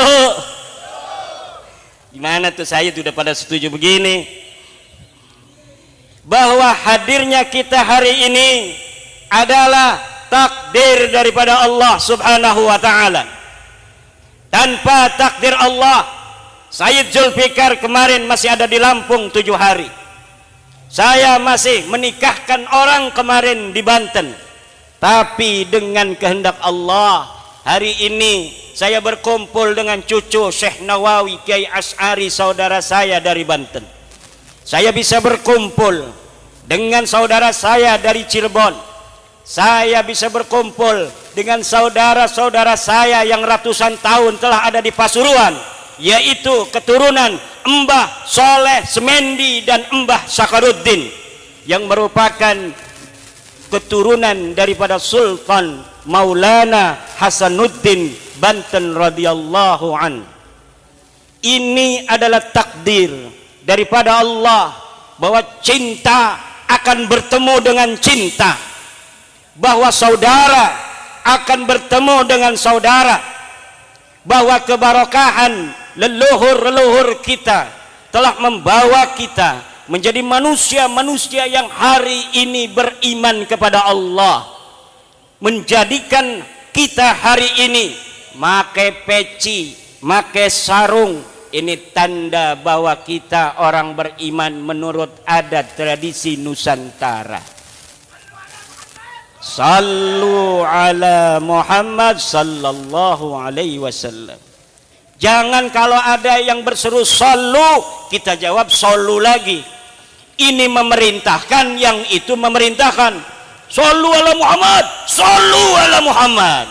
Gimana tuh Sayyid udah pada setuju begini? Bahwa hadirnya kita hari ini adalah takdir daripada Allah subhanahu wa ta'ala. Tanpa takdir Allah, Sayyid Zulfikar kemarin masih ada di Lampung 7 hari. Saya masih menikahkan orang kemarin di Banten. Tapi dengan kehendak Allah, hari ini saya berkumpul dengan cucu Syekh Nawawi Kiai Asy'ari, saudara saya dari Banten. Saya bisa berkumpul dengan saudara saya dari Cirebon. Saya bisa berkumpul dengan saudara-saudara saya yang ratusan tahun telah ada di Pasuruan, yaitu keturunan Mbah Soleh Semendi dan Mbah Sakaruddin, yang merupakan keturunan daripada Sultan Maulana Hasanuddin Banten radhiyallahu an. Ini adalah takdir daripada Allah, bahwa cinta akan bertemu dengan cinta, bahwa saudara akan bertemu dengan saudara, bahwa keberkahan leluhur-leluhur kita telah membawa kita menjadi manusia-manusia yang hari ini beriman kepada Allah, menjadikan kita hari ini pakai peci, pakai sarung. Ini tanda bahwa kita orang beriman menurut adat tradisi Nusantara. Sallu ala Muhammad sallallahu alaihi wasallam. Jangan kalau ada yang berseru sallu, kita jawab sallu lagi. Ini memerintahkan, yang itu memerintahkan. Sallu ala Muhammad, sallu ala Muhammad.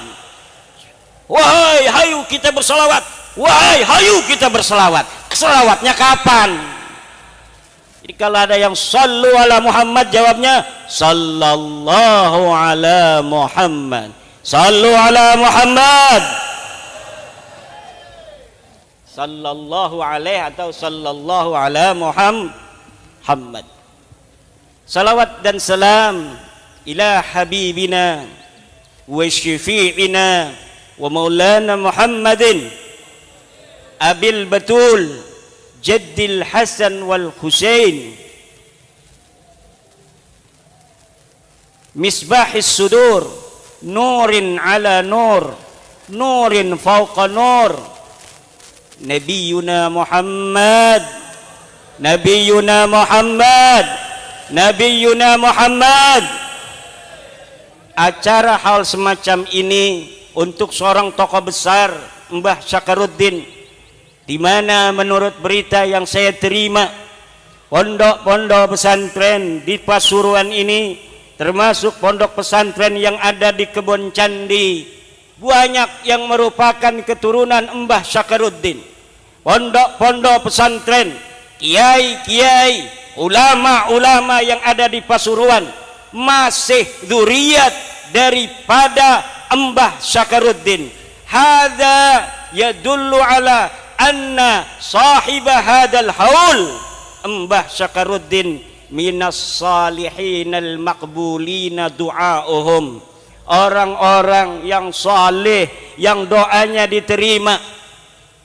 Wahai, hayu kita berselawat. Wahai, hayu kita berselawat. Selawatnya kapan? Jadi kalau ada yang sallu ala Muhammad, jawabnya sallallahu ala Muhammad. Sallu ala Muhammad. Sallallahu alaihi atau sallallahu ala Muhammad. Salawat dan salam ila habibina wa syafi'ina wa maulana Muhammadin abil batul jaddil Hasan wal Husain misbahis sudur nurin ala nur nurin fauqa nur Nabiyuna Muhammad, Nabiyuna Muhammad, Nabiyuna Muhammad. Acara hal semacam ini untuk seorang tokoh besar, Mbah Syakaruddin, di mana menurut berita yang saya terima, pondok-pondok pesantren di Pasuruan ini, termasuk pondok pesantren yang ada di Kebon Candi, banyak yang merupakan keturunan Mbah Syakaruddin. Pondok-pondok pesantren, kiai-kiai, ulama-ulama yang ada di Pasuruan masih dzurriyyat daripada Mbah Syakaruddin. Hadza yadullu ala anna sahiba hadzal haul Mbah Syakaruddin minas salihinal maqbulina du'auhum, orang-orang yang saleh yang doanya diterima.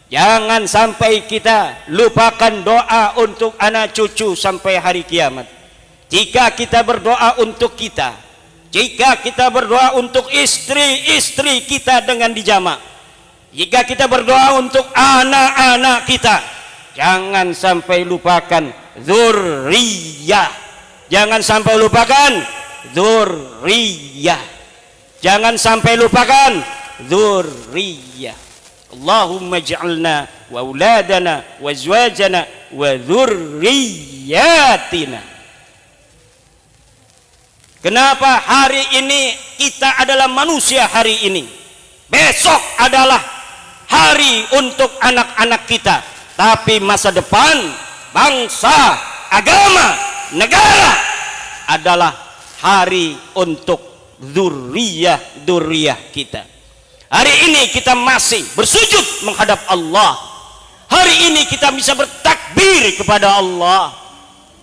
Jangan sampai kita lupakan doa untuk anak cucu sampai hari kiamat. Jika kita berdoa untuk kita, jika kita berdoa untuk istri-istri kita dengan dijamak, jika kita berdoa untuk anak-anak kita, jangan sampai lupakan dzurriyyah. Jangan sampai lupakan dzurriyyah. Jangan sampai lupakan dzurriyyah. Allahumma ja'alna wa auladana wa azwajana wa dzurriyyatina. Kenapa hari ini kita adalah manusia hari ini? Besok adalah hari untuk anak-anak kita. Tapi masa depan bangsa, agama, negara adalah hari untuk dzurriyyah kita. Hari ini kita masih bersujud menghadap Allah. Hari ini kita bisa bertakbir kepada Allah.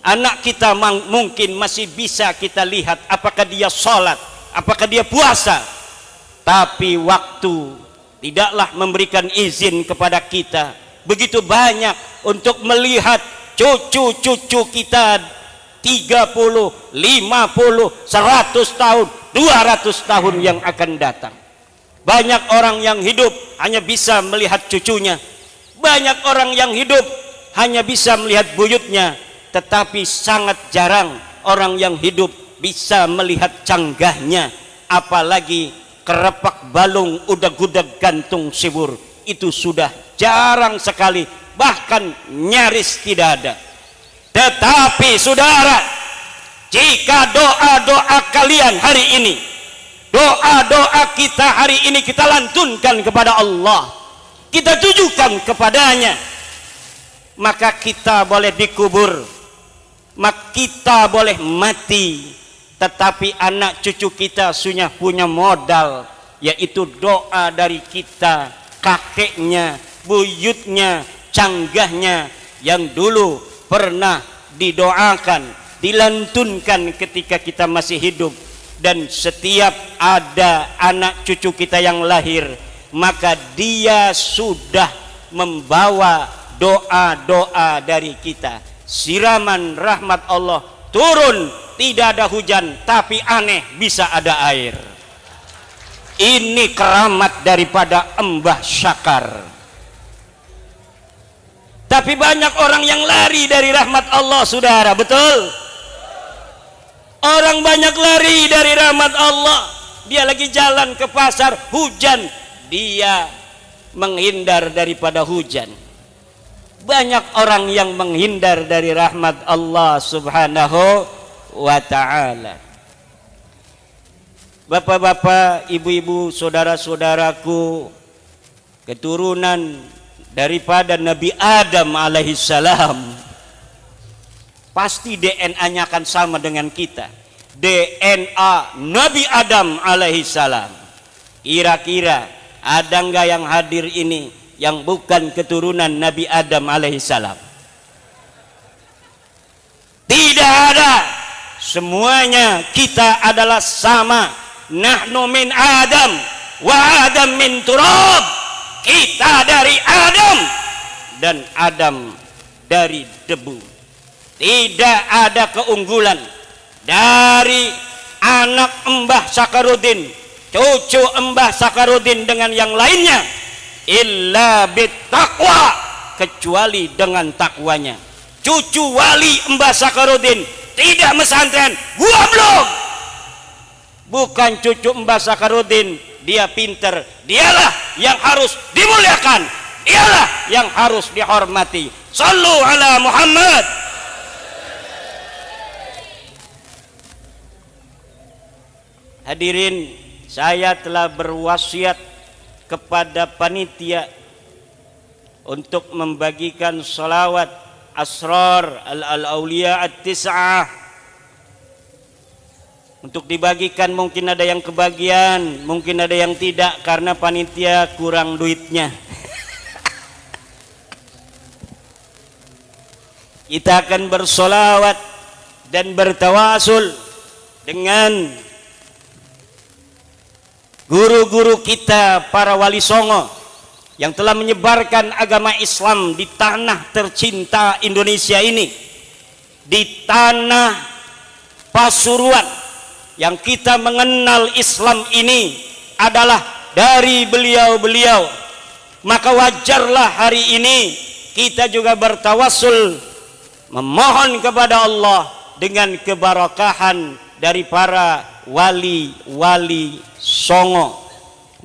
Anak kita mungkin masih bisa kita lihat apakah dia sholat, apakah dia puasa. Tapi waktu tidaklah memberikan izin kepada kita begitu banyak untuk melihat cucu-cucu kita 30, 50, 100 tahun, 200 tahun yang akan datang. Banyak orang yang hidup hanya bisa melihat cucunya. Banyak orang yang hidup hanya bisa melihat buyutnya. Tetapi sangat jarang orang yang hidup bisa melihat canggahnya. Apalagi kerepak balung udag-udag gantung sibur. Itu sudah jarang sekali, bahkan nyaris tidak ada. Tetapi saudara, jika doa-doa kalian hari ini, doa-doa kita hari ini kita lantunkan kepada Allah, kita tujukan kepadanya, maka kita boleh dikubur, maka kita boleh mati, tetapi anak cucu kita sudah punya modal, yaitu doa dari kita, kakeknya, buyutnya, canggahnya yang dulu pernah didoakan, dilantunkan ketika kita masih hidup. Dan setiap ada anak cucu kita yang lahir, maka dia sudah membawa doa-doa dari kita. Siraman rahmat Allah turun, tidak ada hujan, tapi aneh bisa ada air. Ini keramat daripada Mbah Syakar. Tapi banyak orang yang lari dari rahmat Allah, saudara, betul? Orang banyak lari dari rahmat Allah. Dia lagi jalan ke pasar, hujan, dia menghindar daripada hujan. Banyak orang yang menghindar dari rahmat Allah subhanahu wa ta'ala. Bapak-bapak, ibu-ibu, saudara-saudaraku, keturunan daripada Nabi Adam alaihissalam, pasti DNA-nya akan sama dengan kita. DNA Nabi Adam alaihissalam. Kira-kira ada nggak yang hadir ini yang bukan keturunan Nabi Adam alaihissalam? Tidak ada. Semuanya kita adalah sama. Nahnu min Adam wa Adam min turab. Kita dari Adam dan Adam dari debu. Tidak ada keunggulan dari anak Mbah Syakaruddin, cucu Mbah Syakaruddin dengan yang lainnya. illa bittaqwa, kecuali dengan takwanya. Cucu wali Mbah Sakarudin tidak mesantren, gua belum. Bukan cucu Mbah Sakarudin dia pinter, dialah yang harus dimuliakan, dialah yang harus dihormati. Sallu ala Muhammad. Hadirin, saya telah berwasiat kepada panitia untuk membagikan salawat asrar al-auliya at-tis'ah, untuk dibagikan. Mungkin ada yang kebagian, mungkin ada yang tidak, karena panitia kurang duitnya. Kita akan bersolawat dan bertawasul dengan guru-guru kita, para wali songo yang telah menyebarkan agama Islam di tanah tercinta Indonesia ini, di tanah Pasuruan yang kita mengenal Islam ini adalah dari beliau-beliau. Maka wajarlah hari ini kita juga bertawassul, memohon kepada Allah dengan keberkahan dari para wali-wali songo.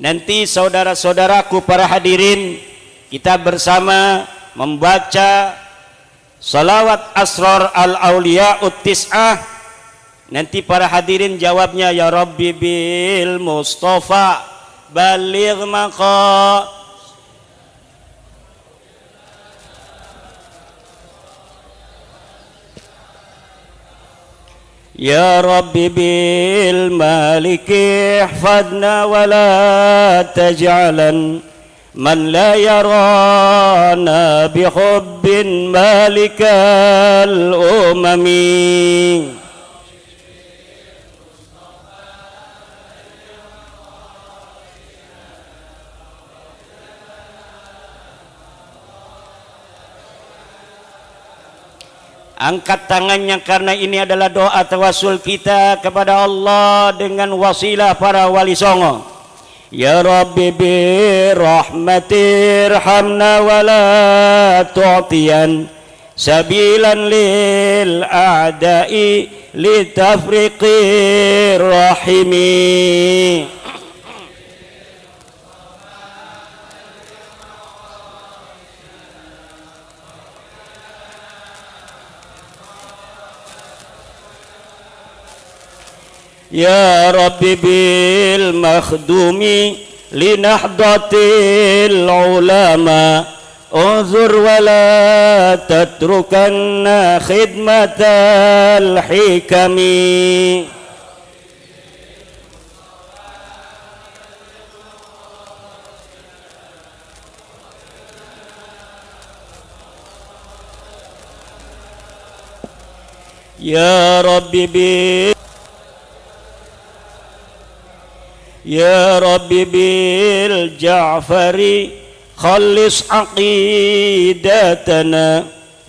Nanti saudara-saudaraku para hadirin, kita bersama membaca salawat asrar al-auliya ut-tis'ah. Nanti para hadirin jawabnya, ya Rabbi bil Mustafa baligh maqa. Ya Rabbi bil Maliki ihfadna wa la taj'alan man la yarana bi hubbin malikal umami. Angkat tangannya, karena ini adalah doa tawasul kita kepada Allah dengan wasilah para wali songo. Ya Rabbi bi rahmatirhamna wa la tu'tiyan sabilan lil a'da'i litafriqir rahimi. Ya Rabbi bil makhdumi linahdatil ulama unzur wa la tatrukanna khidmatal hikami. Ya Rabbi bil Ya Rabbi bil Ja'fari khallis aqidatana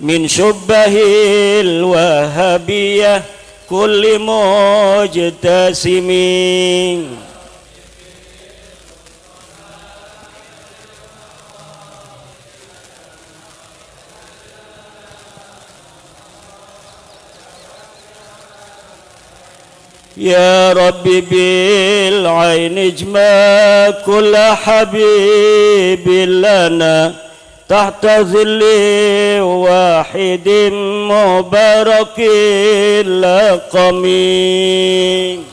min syubbahil wahabiyah kulli mujtasimin. Ya Rabbi bil ain ijma kull habibin lana tahta zilli wahidin mubarakil laqami.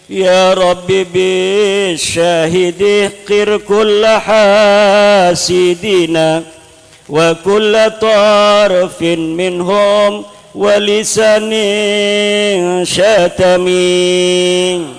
Ya Rabbi bisyahidi qir kulla hasidina wa kulla tarfin minhum wa lisanin syatami.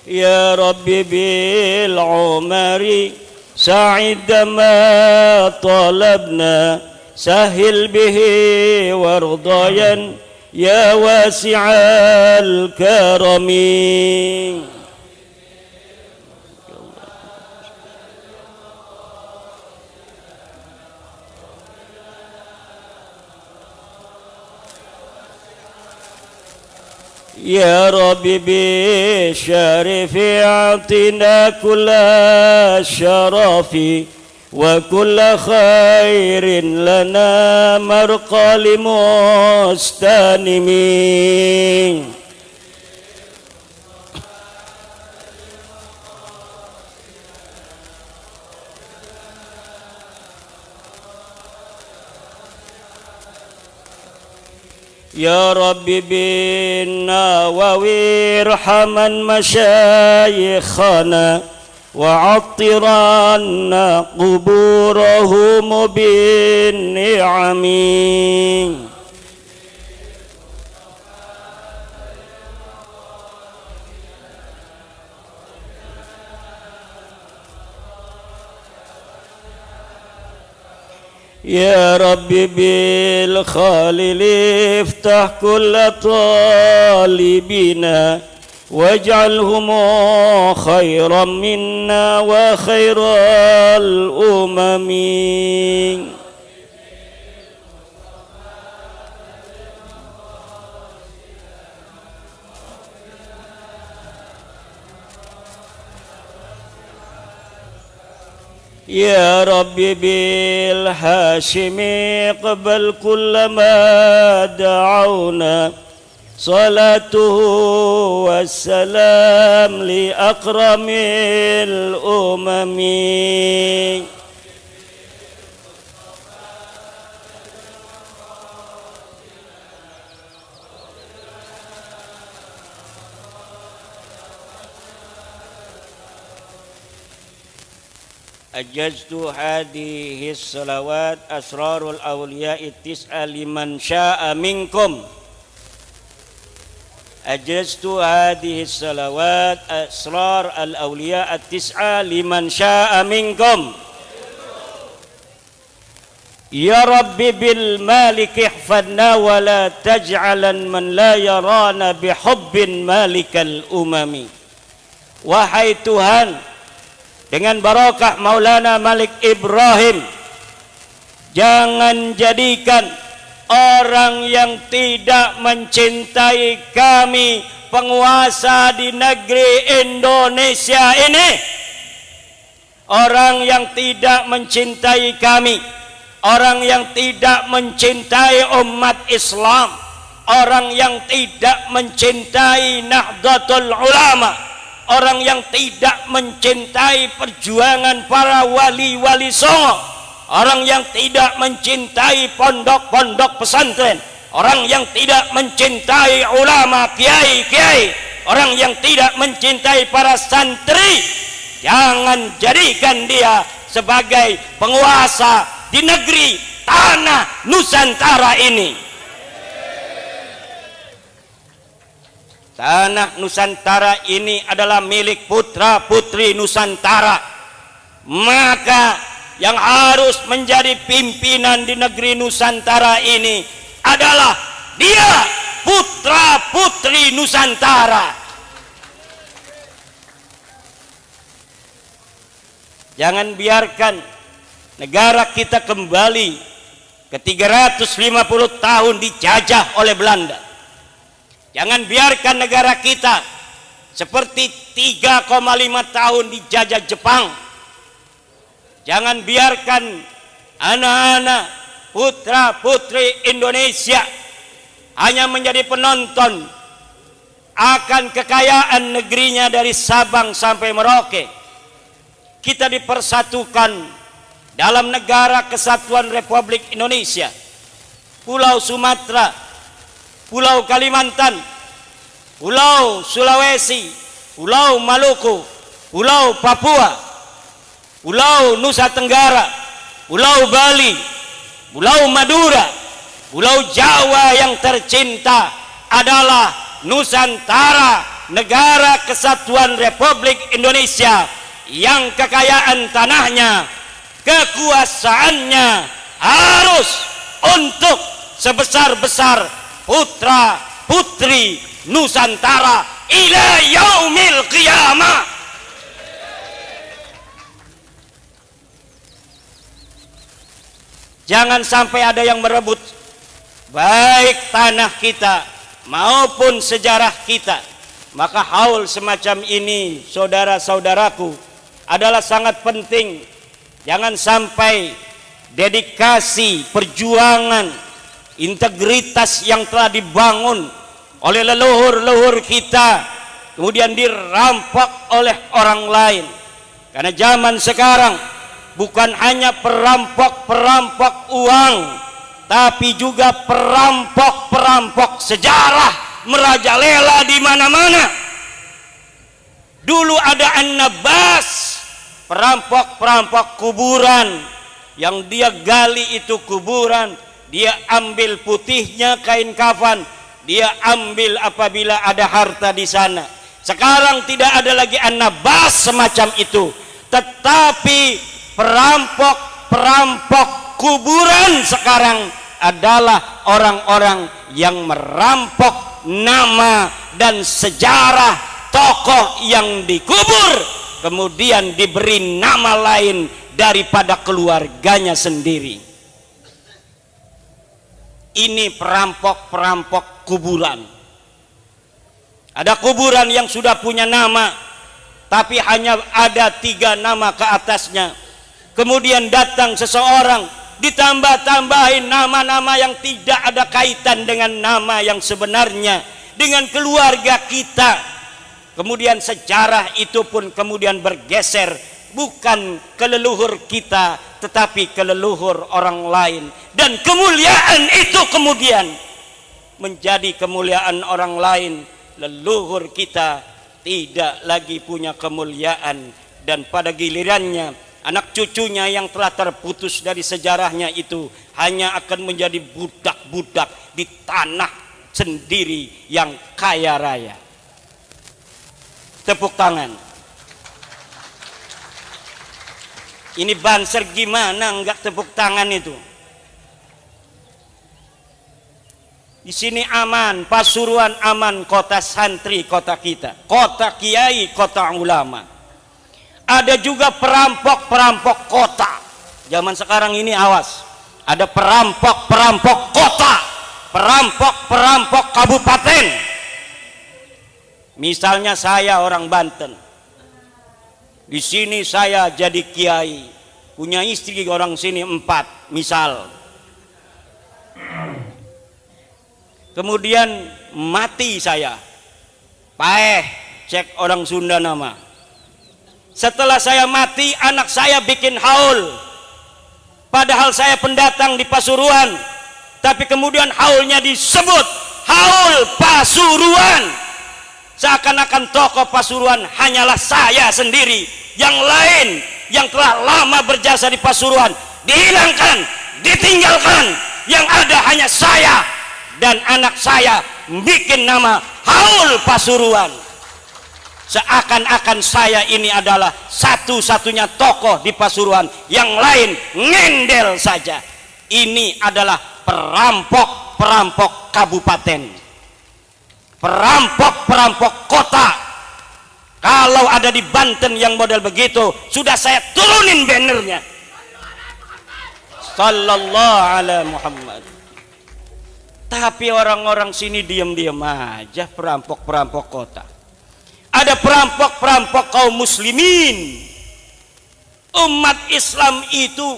Ya Rabbi bil umari sa'id ma talabna sahil bihi wardayan ya wasi'al karami. Ya Rabbi bi syarifi atina kulla syarafi wa kulla khairin lana marqali mustanimi. Ya Rabbi bin Nawawi irhaman masyayikhana wa attiranna quburahum bin ni'ami. Ya Rabbi bil Khalili iftah kulla talibina waj'alhum khairan minna wa khairal umami. Ya Rabbi bil Hashimi qabal kulla ma da'awna salatuhu wassalam li akramil umami. Ajaztu hadihi salawat asrarul awliya'i tis'a liman sya'a minkum. Ajaztu hadihi salawat asrar al awliya'i tis'a liman sya'a minkum. Ya Rabbi bil malik ihfadna wa la taj'alan man la yarana bihubbin malikal umami. Wahai Tuhan, dengan barakah Maulana Malik Ibrahim, jangan jadikan orang yang tidak mencintai kami penguasa di negeri Indonesia ini, orang yang tidak mencintai kami, orang yang tidak mencintai umat Islam, orang yang tidak mencintai Nahdlatul Ulama, orang yang tidak mencintai perjuangan para wali-wali songo, orang yang tidak mencintai pondok-pondok pesantren, orang yang tidak mencintai ulama, kiai-kiai, orang yang tidak mencintai para santri. Jangan jadikan dia sebagai penguasa di negeri tanah Nusantara ini. Tanah Nusantara ini adalah milik putra-putri Nusantara. Maka yang harus menjadi pimpinan di negeri Nusantara ini adalah dia, putra-putri Nusantara. Jangan biarkan negara kita kembali ke 350 tahun dijajah oleh Belanda. Jangan biarkan negara kita seperti 3,5 tahun dijajah Jepang. Jangan biarkan anak-anak putra-putri Indonesia hanya menjadi penonton akan kekayaan negerinya dari Sabang sampai Merauke. Kita dipersatukan dalam negara kesatuan Republik Indonesia. Pulau Sumatera, Pulau Kalimantan, Pulau Sulawesi, Pulau Maluku, Pulau Papua, Pulau Nusa Tenggara, Pulau Bali, Pulau Madura, Pulau Jawa yang tercinta adalah Nusantara, negara kesatuan Republik Indonesia yang kekayaan tanahnya, kekuasaannya, harus untuk sebesar-besar putra putri Nusantara ila yaumil qiyamah. Jangan sampai ada yang merebut baik tanah kita maupun sejarah kita. Maka haul semacam ini, saudara-saudaraku, adalah sangat penting. Jangan sampai dedikasi, perjuangan, integritas yang telah dibangun oleh leluhur-leluhur kita kemudian dirampok oleh orang lain. Karena zaman sekarang bukan hanya perampok-perampok uang, tapi juga perampok-perampok sejarah merajalela di mana-mana. Dulu ada An-Nabas, perampok-perampok kuburan, yang dia gali itu kuburan, dia ambil putihnya kain kafan, dia ambil apabila ada harta di sana. Sekarang tidak ada lagi An-Nabas semacam itu, tetapi perampok-perampok kuburan sekarang adalah orang-orang yang merampok nama dan sejarah tokoh yang dikubur, kemudian diberi nama lain daripada keluarganya sendiri. Ini perampok-perampok kuburan. Ada kuburan yang sudah punya nama, tapi hanya ada 3 nama ke atasnya. Kemudian datang seseorang, ditambah-tambahin nama-nama yang tidak ada kaitan dengan nama yang sebenarnya, dengan keluarga kita. Kemudian sejarah itu pun kemudian bergeser, bukan ke leluhur kita, tetapi ke leluhur orang lain. Dan kemuliaan itu kemudian menjadi kemuliaan orang lain. Leluhur kita tidak lagi punya kemuliaan, dan pada gilirannya anak cucunya yang telah terputus dari sejarahnya itu hanya akan menjadi budak-budak di tanah sendiri yang kaya raya. Tepuk tangan. Ini Banser gimana enggak tepuk tangan itu? Di sini aman, Pasuruan aman, kota santri, kota kita, kota kiai, kota ulama. Ada juga perampok-perampok kota. Zaman sekarang ini awas, ada perampok-perampok kota, perampok-perampok kabupaten. Misalnya saya orang Banten, di sini saya jadi kiai, punya istri orang sini 4, misal. Kemudian mati saya, paeh, cek orang Sunda nama. Setelah saya mati, anak saya bikin haul, padahal saya pendatang di Pasuruan, tapi kemudian haulnya disebut haul Pasuruan, seakan-akan tokoh Pasuruan hanyalah saya sendiri. Yang lain yang telah lama berjasa di Pasuruan dihilangkan, ditinggalkan. Yang ada hanya saya dan anak saya bikin nama haul Pasuruan, seakan-akan saya ini adalah satu-satunya tokoh di Pasuruan, yang lain ngendel saja. Ini adalah perampok-perampok kabupaten, perampok-perampok kota. Kalau ada di Banten yang model begitu, sudah saya turunin bannernya. Sallallahu alaihi Muhammad. Tapi orang-orang sini diam-diam aja, perampok-perampok kota. Ada perampok-perampok kaum muslimin. Umat Islam itu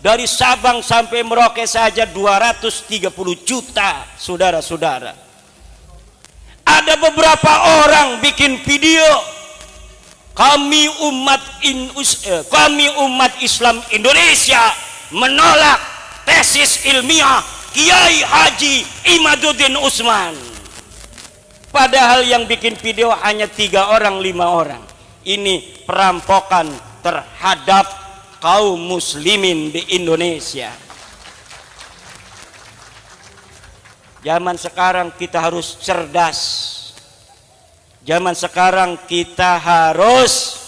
dari Sabang sampai Merauke saja 230 juta, saudara-saudara. Ada beberapa orang bikin video, kami umat Islam Indonesia menolak tesis ilmiah Kiai Haji Imaduddin Usman. Padahal yang bikin video hanya 3 orang, 5 orang. Ini perampokan terhadap kaum muslimin di Indonesia. Zaman sekarang kita harus cerdas. Zaman sekarang kita harus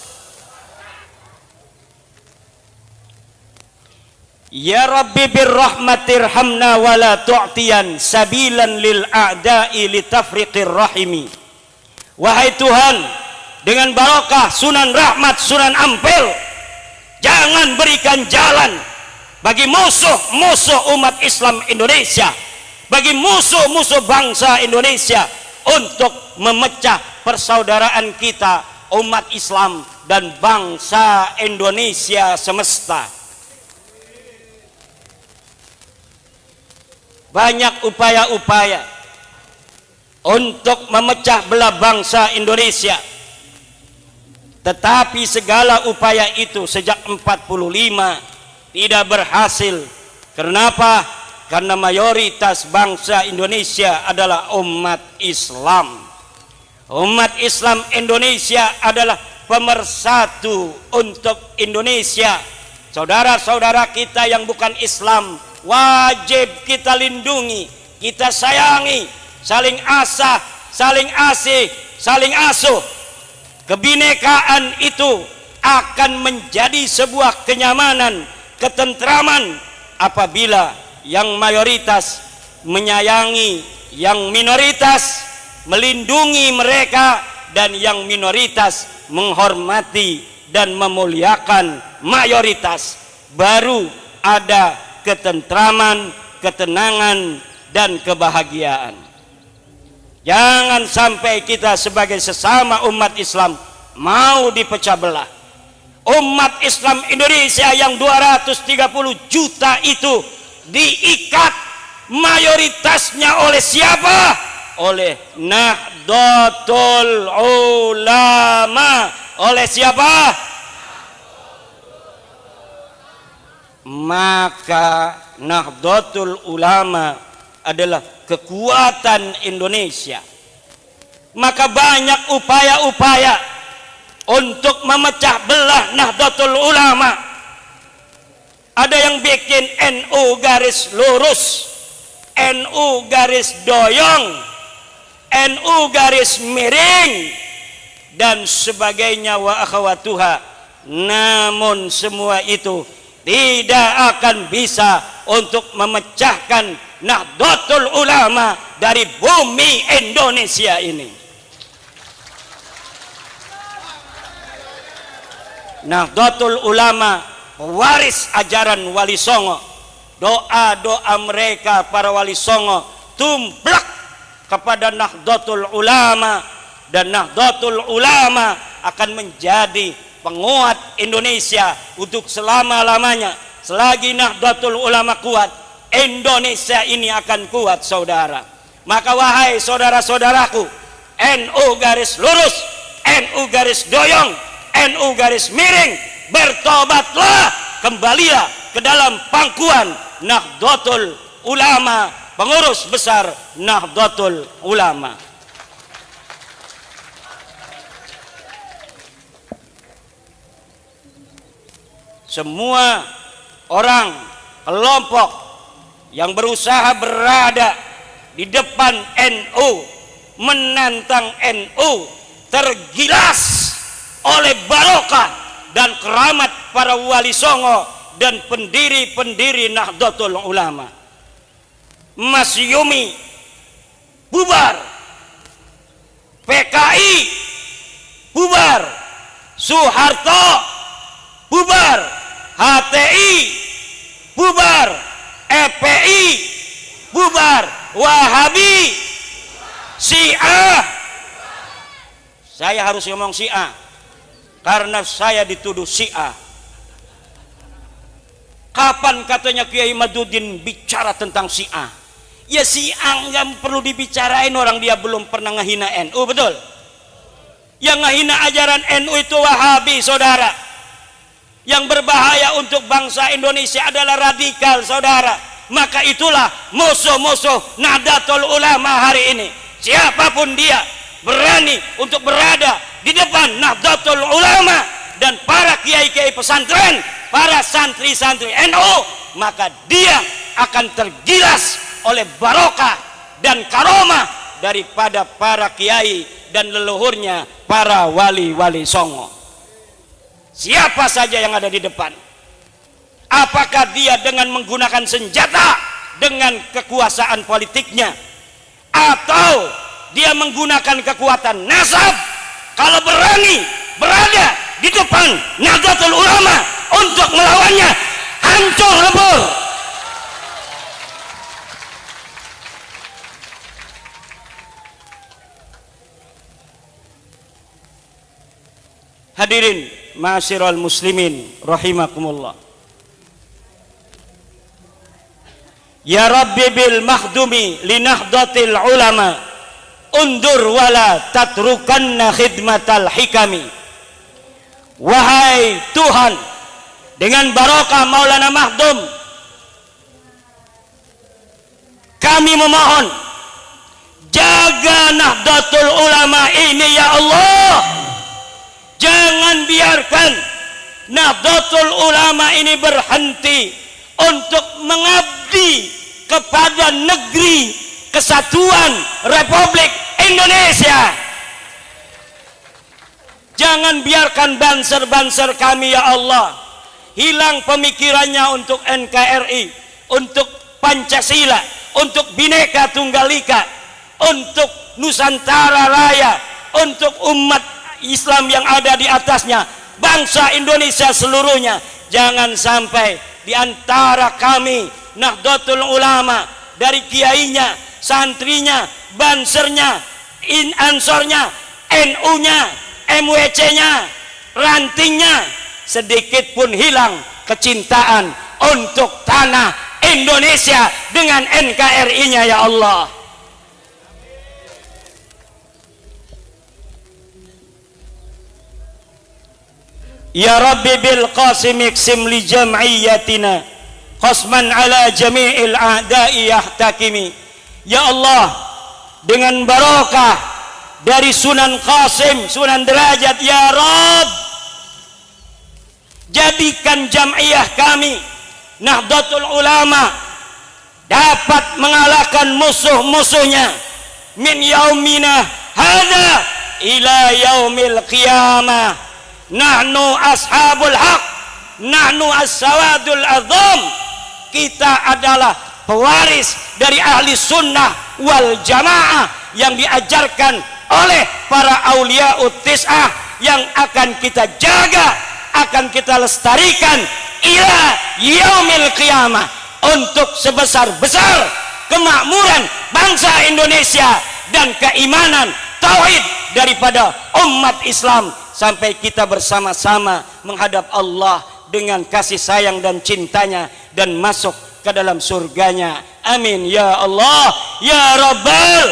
Ya Rabbi birrahmatirhamna wa la tu'tiyan sabilan lil a'da'i litafriqir rahimi. Wahai Tuhan, dengan barokah Sunan Rahmat, Sunan Ampel, jangan berikan jalan bagi musuh-musuh umat Islam Indonesia, bagi musuh-musuh bangsa Indonesia untuk memecah persaudaraan kita umat Islam dan bangsa Indonesia semesta. Banyak upaya-upaya untuk memecah belah bangsa Indonesia, tetapi segala upaya itu sejak 45 tidak berhasil. Kenapa? Karena mayoritas bangsa Indonesia adalah umat Islam. Umat Islam Indonesia adalah pemersatu untuk Indonesia. Saudara-saudara kita yang bukan Islam wajib kita lindungi, kita sayangi, saling asah, saling asih, saling asuh. Kebinekaan itu akan menjadi sebuah kenyamanan, ketentraman apabila yang mayoritas menyayangi yang minoritas, melindungi mereka, dan yang minoritas menghormati dan memuliakan mayoritas. Baru ada ketentraman, ketenangan, dan kebahagiaan. Jangan sampai kita sebagai sesama umat Islam mau dipecah belah. Umat Islam Indonesia yang 230 juta itu diikat mayoritasnya oleh siapa? Oleh Nahdlatul Ulama. Oleh siapa? Maka Nahdlatul Ulama adalah kekuatan Indonesia. Maka banyak upaya-upaya untuk memecah belah Nahdlatul Ulama. Ada yang bikin NU garis lurus, NU garis doyong, NU garis miring, dan sebagainya wa akhawatuha. Namun semua itu tidak akan bisa untuk memecahkan Nahdlatul Ulama dari bumi Indonesia ini. Nahdlatul Ulama pewaris ajaran Wali Songo. Doa-doa mereka para Wali Songo tumplak kepada Nahdlatul Ulama, dan Nahdlatul Ulama akan menjadi penguat Indonesia untuk selama-lamanya. Selagi Nahdlatul Ulama kuat, Indonesia ini akan kuat, saudara. Maka wahai saudara-saudaraku, NU garis lurus, NU garis doyong, NU garis miring, bertobatlah, kembalilah ke dalam pangkuan Nahdlatul Ulama, pengurus besar Nahdlatul Ulama. Semua orang, kelompok yang berusaha berada di depan NU, menantang NU, tergilas oleh barokah dan keramat para Wali Songo dan pendiri-pendiri Nahdlatul Ulama. Masyumi bubar, PKI bubar, Soeharto bubar, HTI bubar, EPI bubar, Wahabi, Syiah. Saya harus ngomong Syiah karena saya dituduh Syiah. Kapan katanya Kiai Maduddin bicara tentang Syiah? Ya Syiah nggak perlu dibicarain, orang dia belum pernah ngehina NU, betul? Yang ngehina ajaran NU itu Wahabi, saudara. Yang berbahaya untuk bangsa Indonesia adalah radikal, saudara. Maka itulah musuh-musuh Nahdlatul Ulama hari ini. Siapapun dia berani untuk berada di depan Nahdlatul Ulama dan para kiai-kiai pesantren, para santri-santri NU, maka dia akan tergilas oleh barokah dan karomah daripada para kiai dan leluhurnya para wali-wali songo. Siapa saja yang ada di depan, Apakah dia dengan menggunakan senjata dengan kekuasaan politiknya, atau dia menggunakan kekuatan nasab? Kalau berani berada di depan Nahdlatul Ulama untuk melawannya, hancur lebur. Hadirin ma'asyiral muslimin rahimakumullah. Ya Rabbi bil mahdumi li nahdlatil ulama undur wala tatrukanna khidmatal hikami. Wahai Tuhan, dengan barokah Maulana Mahdum, kami memohon, jaga Nahdlatul Ulama ini ya Allah. Jangan biarkan Nahdlatul Ulama ini berhenti untuk mengabdi kepada negeri kesatuan Republik Indonesia. Jangan biarkan banser-banser kami ya Allah hilang pemikirannya untuk NKRI, untuk Pancasila, untuk Bhinneka Tunggal Ika, untuk Nusantara Raya, untuk umat Islam yang ada di atasnya, bangsa Indonesia seluruhnya. Jangan sampai di antara kami Nahdlatul Ulama, dari kiainya, santrinya, bansernya, ansornya, NU-nya, MWC-nya, rantingnya, sedikit pun hilang kecintaan untuk tanah Indonesia dengan NKRI-nya ya Allah. Ya Rabbi bil qasim iksim li jam'iyyatina qasman ala jami'il a'da'i yahtakimi. Ya Allah, dengan barokah dari Sunan Qasim, Sunan Derajat, ya Rabb, jadikan jam'iyah kami Nahdlatul Ulama dapat mengalahkan musuh-musuhnya min yaumina hada ila yaumil qiyamah. Nahnu ashabul haq, nahnu as-sawadul azam. Kita adalah pewaris dari ahli sunnah wal jamaah yang diajarkan oleh para auliaut tis'ah, yang akan kita jaga, akan kita lestarikan ila yaumil qiyamah, untuk sebesar-besar kemakmuran bangsa Indonesia dan keimanan tauhid daripada umat Islam, sampai kita bersama-sama menghadap Allah dengan kasih sayang dan cintanya dan masuk ke dalam surganya. Amin ya Allah ya Rabbal,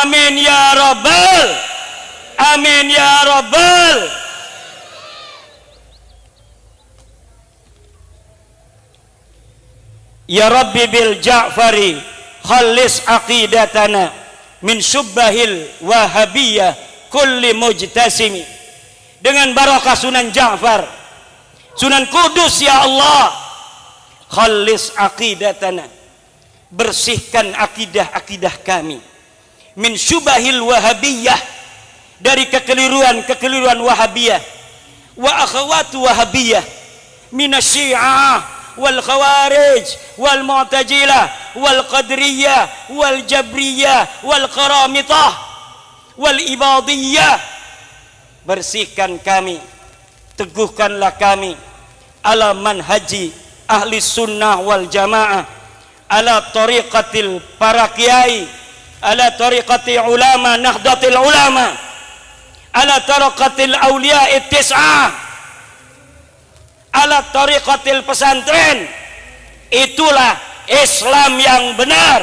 amin ya Rabbal, amin ya Rabbal. Ya Rabbi bil Ja'fari khalis aqidatana min syubbahil wahabiyah kulli mujtasimi. Dengan barakah Sunan Ja'far, Sunan Kudus ya Allah, khalis aqidatana, bersihkan akidah-akidah kami, min syubahil wahabiyah, dari kekeliruan-kekeliruan wahabiyah, wa akhawatu wahabiyah, minasyi'ah wal khawarij wal mu'tajilah wal qadariyah wal jabriyah wal qaramitah wal ibadiyah. Bersihkan kami, teguhkanlah kami ala manhaji ahli sunnah wal jamaah, ala tariqatil para kiai, ala tariqati ulama Nahdlatul Ulama, ala tariqatil awliya tis'ah, ala tariqatil pesantren. Itulah Islam yang benar,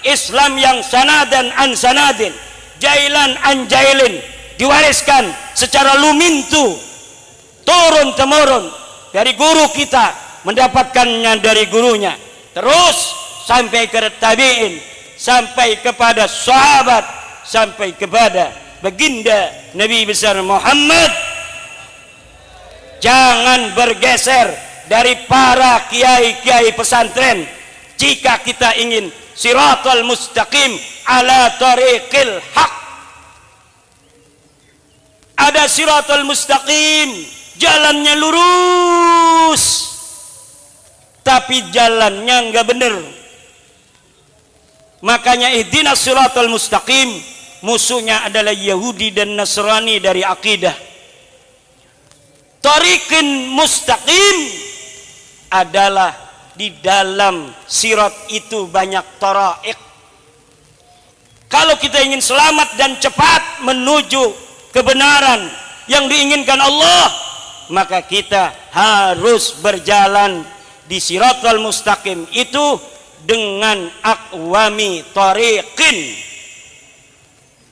Islam yang sanadan an sanadin, jailan an jailin, diwariskan secara lumintu, turun temurun dari guru kita, mendapatkannya dari gurunya, terus sampai ke tabi'in, sampai kepada sahabat, sampai kepada baginda Nabi besar Muhammad. Jangan bergeser dari para kiai-kiai pesantren jika kita ingin siratal mustaqim ala tariqil haq. Ada siratal mustaqim, jalannya lurus, tapi jalannya nggak bener. Makanya ihdinas siratal mustaqim, musuhnya adalah Yahudi dan Nasrani dari akidah. Tariqin mustaqim adalah di dalam sirat itu banyak tara'iq. Kalau kita ingin selamat dan cepat menuju kebenaran yang diinginkan Allah, maka kita harus berjalan di siratal mustaqim itu dengan aqwami tariqin,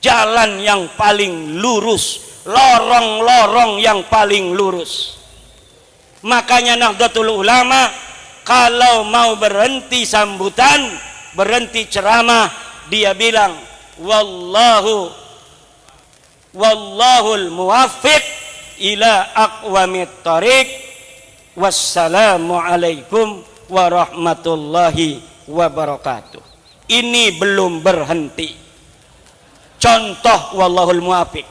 jalan yang paling lurus, lorong-lorong yang paling lurus. Makanya Nahdlatul Ulama kalau mau berhenti sambutan, berhenti ceramah, dia bilang wallahul muwaffiq ila aqwamit tariq, wassalamu alaikum warahmatullahi wabarakatuh. Ini belum berhenti. Contoh wallahul muwaffiq.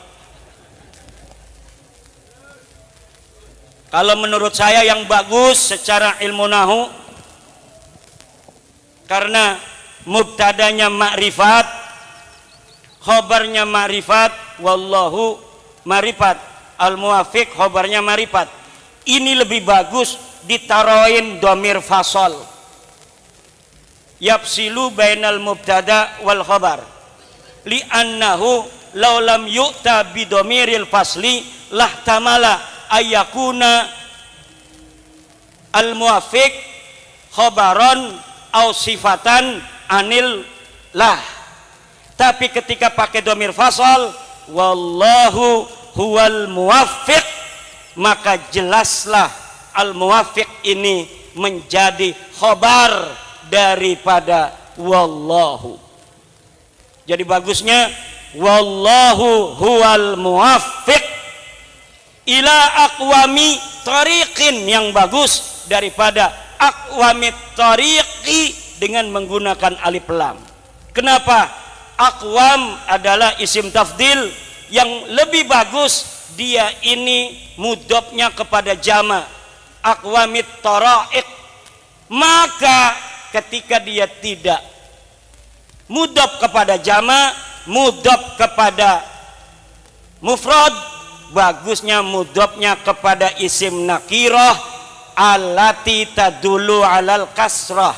Kalau menurut saya yang bagus secara ilmu nahu, karena mubtadanya ma'rifat, khobarnya ma'rifat, wallahu ma'rifat, al-muwaffiq khobarnya ma'rifat. Ini lebih bagus ditaroin domir fasol, yapsilu bainal mubtada wal khobar, li'annahu law lam yu'ta bidomiril fasli lahtamala ayakuna al-muwaffiq khobaron au sifatan anil lah. Tapi ketika pakai domir fasal, wallahu huwal muwaffiq, maka jelaslah al-muwaffiq ini menjadi khobar daripada wallahu. Jadi bagusnya wallahu huwal muwaffiq ila aqwami tariqin, yang bagus daripada aqwami tariqi dengan menggunakan alif lam. Kenapa? Aqwam adalah isim tafdil yang lebih bagus, dia ini mudhofnya kepada jama, aqwamit tara'iq. Maka ketika dia tidak mudhof kepada jama, mudhof kepada mufrad, bagusnya mudhofnya kepada isim nakirah allati tadullu alal kasrah,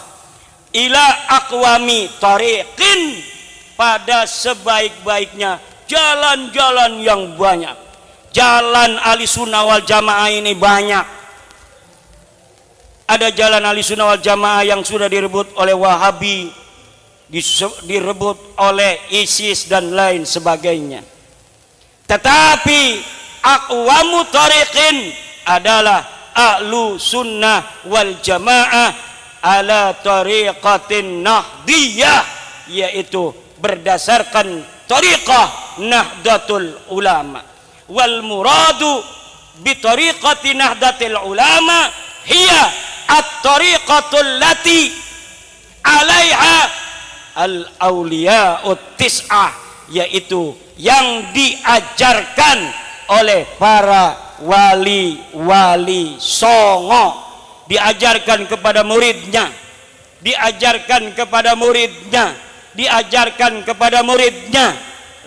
ila aqwami tariqin, pada sebaik-baiknya jalan-jalan yang banyak. Jalan ahli sunnah wal jamaah ini banyak. Ada jalan ahli sunnah wal jamaah yang sudah direbut oleh Wahabi, direbut oleh ISIS dan lain sebagainya. Tetapi aqwamu tariqin adalah ahlu sunnah wal jamaah ala tariqatin nahdiyah, yaitu berdasarkan tariqah Nahdlatul Ulama. Wal muradu bi tariqati Nahdlatul Ulama hiya at-tariqatul lati alaiha al-awliya'ut tis'ah, yaitu yang diajarkan oleh para wali-wali songo, diajarkan kepada muridnya, diajarkan kepada muridnya, diajarkan kepada muridnya,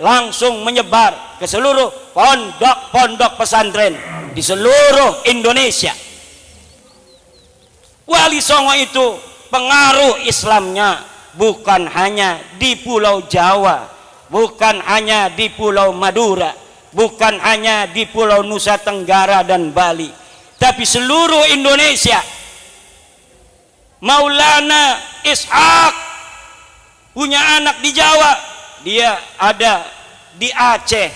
langsung menyebar ke seluruh pondok-pondok pesantren di seluruh Indonesia. Wali songo itu pengaruh Islamnya bukan hanya di Pulau Jawa, bukan hanya di Pulau Madura, bukan hanya di Pulau Nusa Tenggara dan Bali, tapi seluruh Indonesia. Maulana Ishaq punya anak di Jawa, dia ada di Aceh,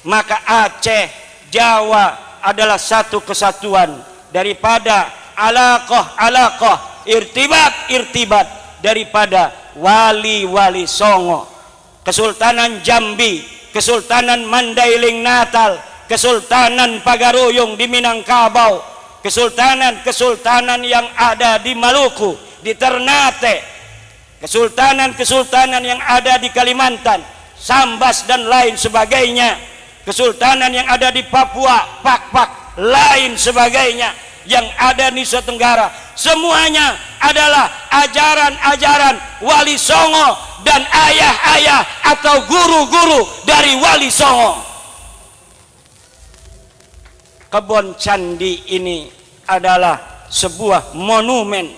maka Aceh Jawa adalah satu kesatuan daripada alaqah irtibat daripada wali-wali songo. Kesultanan Jambi, Kesultanan Mandailing Natal, Kesultanan Pagaruyung di Minangkabau, kesultanan-kesultanan yang ada di Maluku, di Ternate, kesultanan-kesultanan yang ada di Kalimantan, Sambas dan lain sebagainya, kesultanan yang ada di Papua, Pak-Pak, lain sebagainya, yang ada di Nusa Tenggara, semuanya adalah ajaran-ajaran Wali Songo dan ayah-ayah atau guru-guru dari Wali Songo. Kebon Candi ini adalah sebuah monumen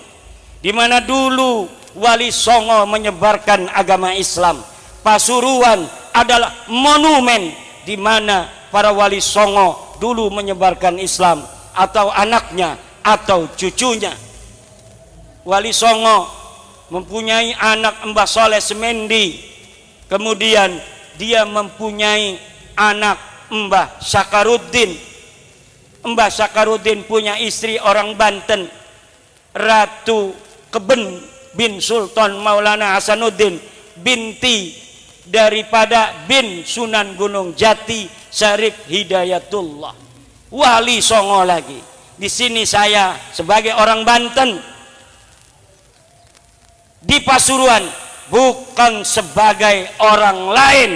di mana dulu Wali Songo menyebarkan agama Islam. Pasuruan adalah monumen di mana para Wali Songo dulu menyebarkan Islam, atau anaknya atau cucunya. Wali Songo mempunyai anak Mbah Soleh Semendi, kemudian dia mempunyai anak Mbah Sakaruddin. Mbah Sakaruddin punya istri orang Banten, Ratu Keben bin Sultan Maulana Hasanuddin binti daripada bin Sunan Gunung Jati Syarif Hidayatullah. Wali Songo lagi. Di sini saya sebagai orang Banten di Pasuruan bukan sebagai orang lain,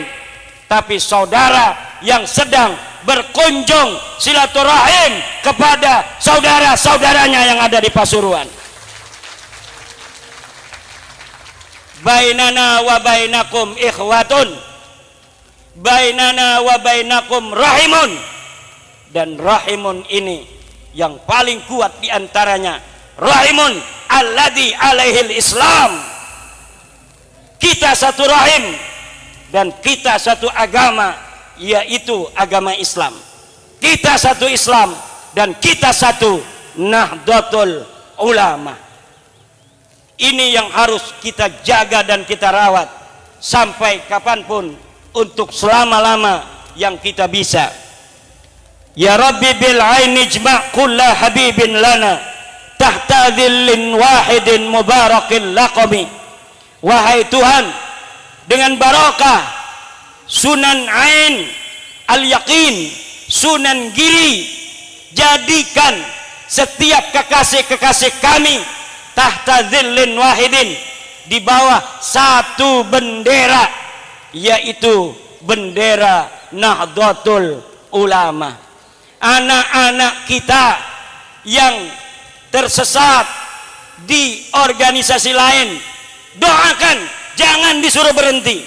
tapi saudara yang sedang berkunjung silaturahim kepada saudara-saudaranya yang ada di Pasuruan. Bainana wa bainakum ikhwatun, bainana wa bainakum rahimun. Dan rahimun ini yang paling kuat diantaranya rahimun alladhi alaihil Islam. Kita satu rahim dan kita satu agama, yaitu agama Islam. Kita satu Islam dan kita satu Nahdlatul Ulama. Ini yang harus kita jaga dan kita rawat sampai kapanpun, untuk selama-lama yang kita bisa. Ya Rabbi bil aini ijma' kulla habibin lana tahta dhillin wahidin mubarakil laqami. Wahai Tuhan, dengan barakah Sunan Ain Al-Yaqin, Sunan Giri, jadikan setiap kekasih-kekasih kami tahta dhillin wahidin, di bawah satu bendera, yaitu bendera Nahdlatul Ulama. Anak-anak kita yang tersesat di organisasi lain, doakan, jangan disuruh berhenti,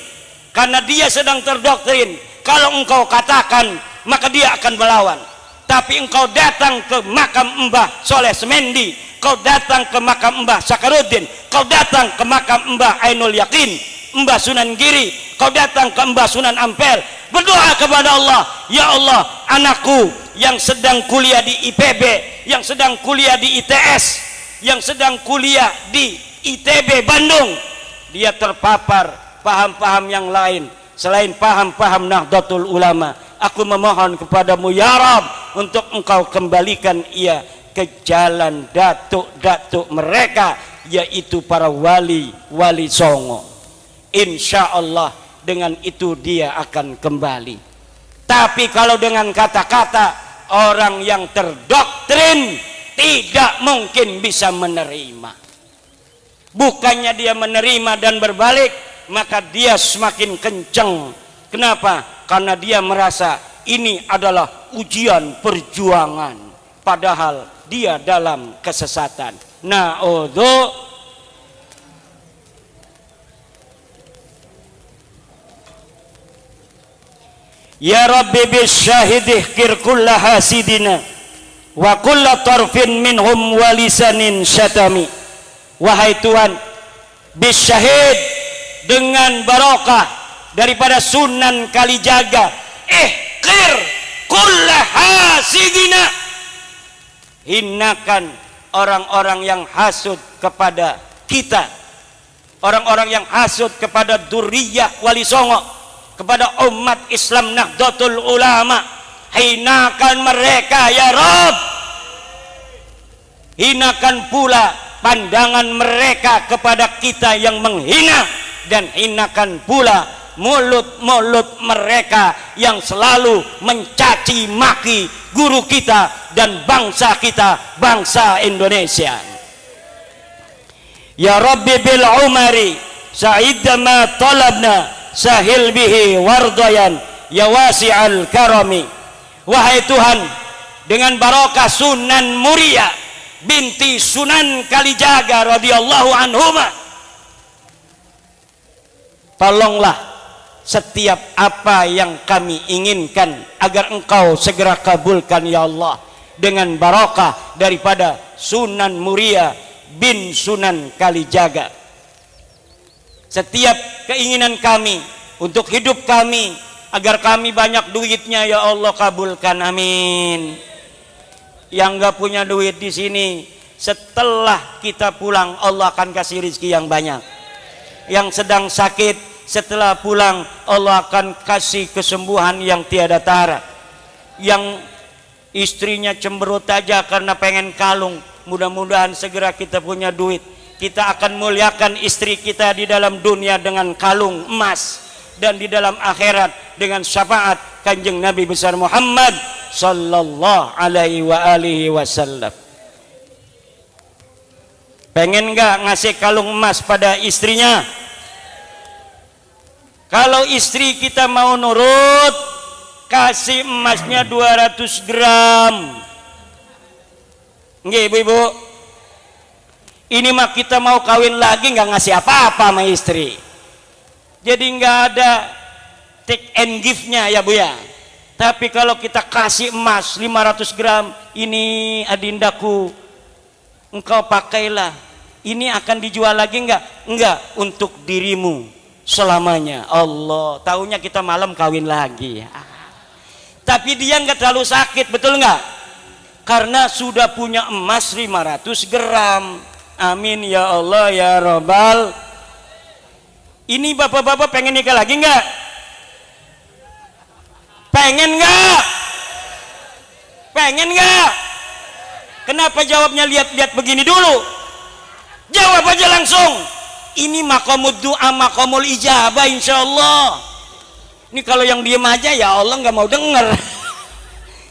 karena dia sedang terdoktrin. Kalau engkau katakan, maka dia akan melawan. Tapi engkau datang ke makam Mbah Soleh Semendi, kau datang ke makam Mbah Sakaruddin, kau datang ke makam Mbah Ainul Yakin, Mbah Sunan Giri, kau datang ke Mbah Sunan Ampel, berdoa kepada Allah, ya Allah, anakku yang sedang kuliah di IPB, yang sedang kuliah di ITS, yang sedang kuliah di ITB Bandung, dia terpapar paham-paham yang lain selain paham-paham Nahdlatul Ulama. Aku memohon kepadamu ya Rabb, untuk engkau kembalikan ia ke jalan datuk-datuk mereka, yaitu para wali-wali Songo. Insya Allah dengan itu dia akan kembali. Tapi kalau dengan kata-kata, orang yang terdoktrin tidak mungkin bisa menerima. Bukannya dia menerima dan berbalik, maka dia semakin kenceng. Kenapa? Karena dia merasa ini adalah ujian perjuangan, padahal dia dalam kesesatan. Na'udzu. Ya Rabbi bisyahidih kir kulla hasidina wa kulla tarfin minhum walisanin syatami. Wahai Tuhan, bisyahid, dengan barokah daripada Sunan Kalijaga, ihqir kulla hasidina, hinakan orang-orang yang hasud kepada kita, orang-orang yang hasud kepada dzurriyyah Wali Songo, kepada umat Islam Nahdlatul Ulama. Hinakan mereka ya Rabb. Hinakan pula pandangan mereka kepada kita yang menghina, dan hinakan pula mulut-mulut mereka yang selalu mencaci maki guru kita dan bangsa kita, bangsa Indonesia. Ya Rabbi bil umari sa'idama talabna sahil bihi wardayan ya wasi'al karami. Wahai Tuhan, dengan barokah Sunan Muria binti Sunan Kalijaga radhiyallahu anhuma, tolonglah setiap apa yang kami inginkan agar engkau segera kabulkan ya Allah, dengan barokah daripada Sunan Muria bin Sunan Kalijaga. Setiap keinginan kami untuk hidup kami, agar kami banyak duitnya ya Allah, kabulkan, amin. Yang nggak punya duit di sini, setelah kita pulang Allah akan kasih rezeki yang banyak. Yang sedang sakit, setelah pulang Allah akan kasih kesembuhan yang tiada tara. Yang istrinya cemberut aja karena pengen kalung, mudah-mudahan segera kita punya duit. Kita akan muliakan istri kita di dalam dunia dengan kalung emas, dan di dalam akhirat dengan syafaat Kanjeng Nabi besar Muhammad sallallahu alaihi wa alihi wasallam. Pengen nggak ngasih kalung emas pada istrinya? Kalau istri kita mau nurut, kasih emasnya 200 gram. Nggih ibu-ibu, ini mah kita mau kawin lagi nggak ngasih apa-apa sama istri, jadi nggak ada take and give-nya ya bu ya. Tapi kalau kita kasih emas 500 gram, ini adindaku, engkau pakailah, ini akan dijual lagi enggak, untuk dirimu selamanya. Allah, taunya kita malam kawin lagi. Tapi dia nggak terlalu sakit, betul nggak? Karena sudah punya emas 500 gram. Amin ya Allah ya Rabbal. Ini bapak-bapak pengen nikah lagi nggak? Pengen nggak? Pengen nggak? Kenapa jawabnya lihat-lihat begini dulu? Jawab aja langsung. Ini maqamud du'a, maqamul ijabah insya Allah. Ini kalau yang diem aja ya Allah nggak mau denger.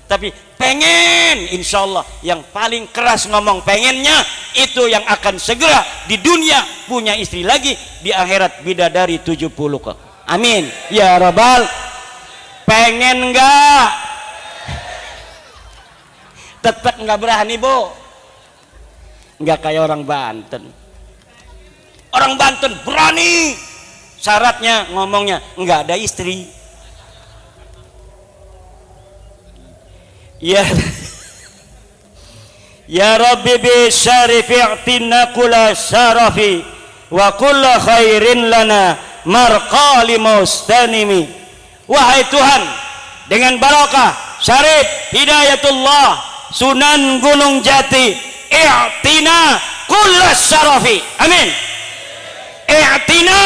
Tapi pengen, insya Allah yang paling keras ngomong pengennya itu yang akan segera di dunia punya istri lagi, di akhirat bidadari 70 kok. Amin ya Rabbal. Pengen nggak? Tetap nggak berani bu. Nggak kayak orang Banten. Orang Banten berani, syaratnya ngomongnya nggak ada istri. Ya ya Rabbi bi syarifi i'tina kulla syarafi wa kulla khairin lana marqali mustanimi. Wahai Tuhan, dengan barokah syarif Hidayatullah Sunan Gunung Jati, i'tina kulla syarafi, amin. I'tina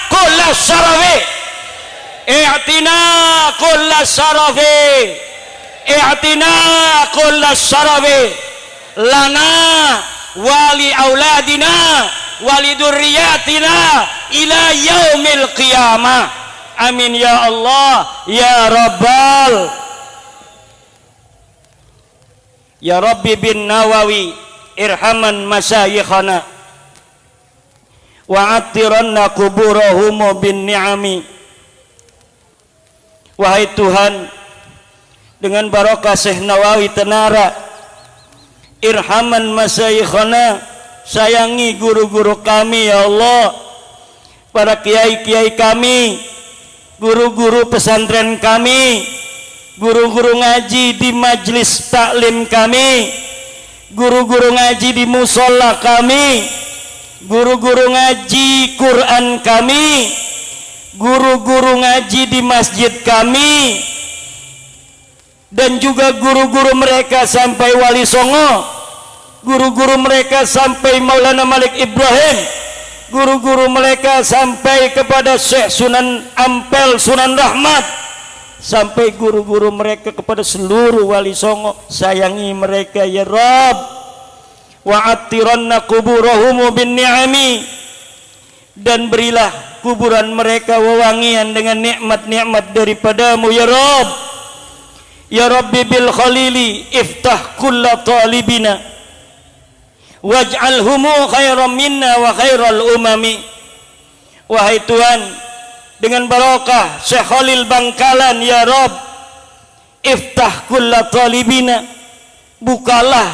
kulla syarafi, i'tina kulla syarafi, i'tina kulla syarafi lana wali auladina wali durriyatina ila yaumil qiyamah. Amin ya Allah ya Rabbal. Ya Rabbi bin Nawawi irhaman masyayikhana wa attiranna kuburahum bin ni'ami. Wahai Tuhan, dengan barokah Syekh Nawawi Tenara, irhaman masyayikhana, sayangi guru-guru kami ya Allah, para kiai-kiai kami, guru-guru pesantren kami, guru-guru ngaji di majlis taklim kami, guru-guru ngaji di musola kami, guru-guru ngaji Quran kami, guru-guru ngaji di masjid kami, dan juga guru-guru mereka sampai Wali Songo, guru-guru mereka sampai Maulana Malik Ibrahim, guru-guru mereka sampai kepada Syekh Sunan Ampel, Sunan Rahmat, sampai guru-guru mereka kepada seluruh Wali Songo. Sayangi mereka ya Rabb. Wa attiranna kuburahum bin ni'ami, dan berilah kuburan mereka wewangian dengan nikmat-nikmat daripadamu ya Rabb. Ya Rabbi bil khalili iftah kulla talibina waj'alhumu khairan minna wa khairal umami. Wahai Tuhan, dengan barokah Syekh Khalil Bangkalan ya Rabb, iftah kulla talibina, bukalah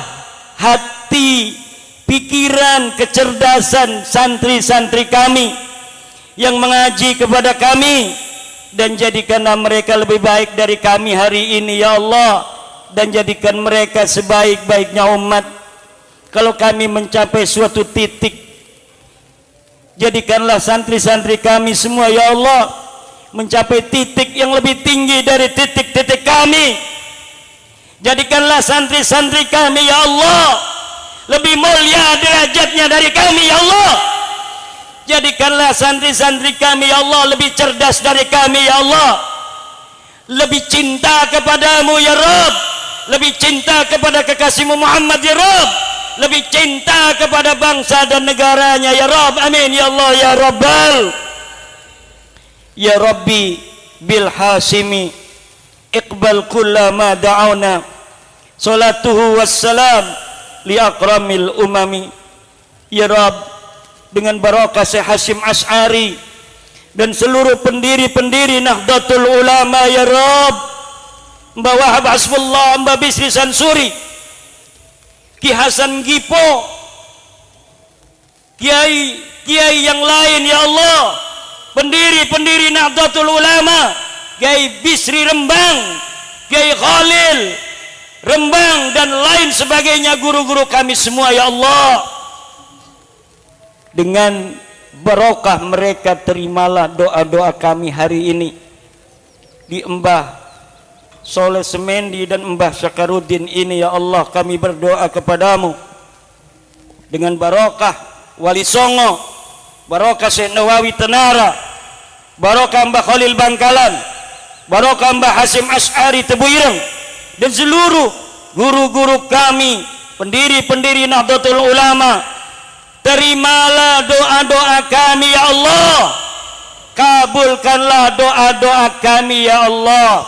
hati, pikiran, kecerdasan santri-santri kami yang mengaji kepada kami, dan jadikanlah mereka lebih baik dari kami hari ini ya Allah, dan jadikan mereka sebaik-baiknya umat. Kalau kami mencapai suatu titik, jadikanlah santri-santri kami semua ya Allah mencapai titik yang lebih tinggi dari titik-titik kami. Jadikanlah santri-santri kami ya Allah lebih mulia derajatnya dari kami ya Allah. Jadikanlah santri-santri kami ya Allah lebih cerdas dari kami ya Allah, lebih cinta kepadamu ya Rabb, lebih cinta kepada kekasihmu Muhammad ya Rabb, lebih cinta kepada bangsa dan negaranya ya Rabb. Amin ya Allah ya Rabbal ya Rabbi bil Hasimi iqbal kullama da'awna salatuhu wassalam li akramil umami. Ya Rabb, dengan barakah Syekh Hasyim Asy'ari dan seluruh pendiri-pendiri Nahdlatul Ulama ya Rabb, Mbah Wahab Hasbullah, Mbah Bisri Sansuri, Ki Hasan Gipo, kiai yang lain ya Allah, pendiri-pendiri Nahdlatul Ulama, Kiai Bisri Rembang, Kiai Khalil Rembang dan lain sebagainya, guru-guru kami semua ya Allah. Dengan barokah mereka terimalah doa-doa kami hari ini. Di Mbah Soleh Semendi dan Mbah Syakarudin ini ya Allah, kami berdoa kepadamu dengan barokah Wali Songo, barokah Syekh Nawawi Tenara, barokah Mbah Khalil Bangkalan, barokah Mbah Hasyim Asy'ari Tebuireng, dan seluruh guru-guru kami, pendiri-pendiri Nahdlatul Ulama. Terimalah doa-doa kami ya Allah, kabulkanlah doa-doa kami ya Allah.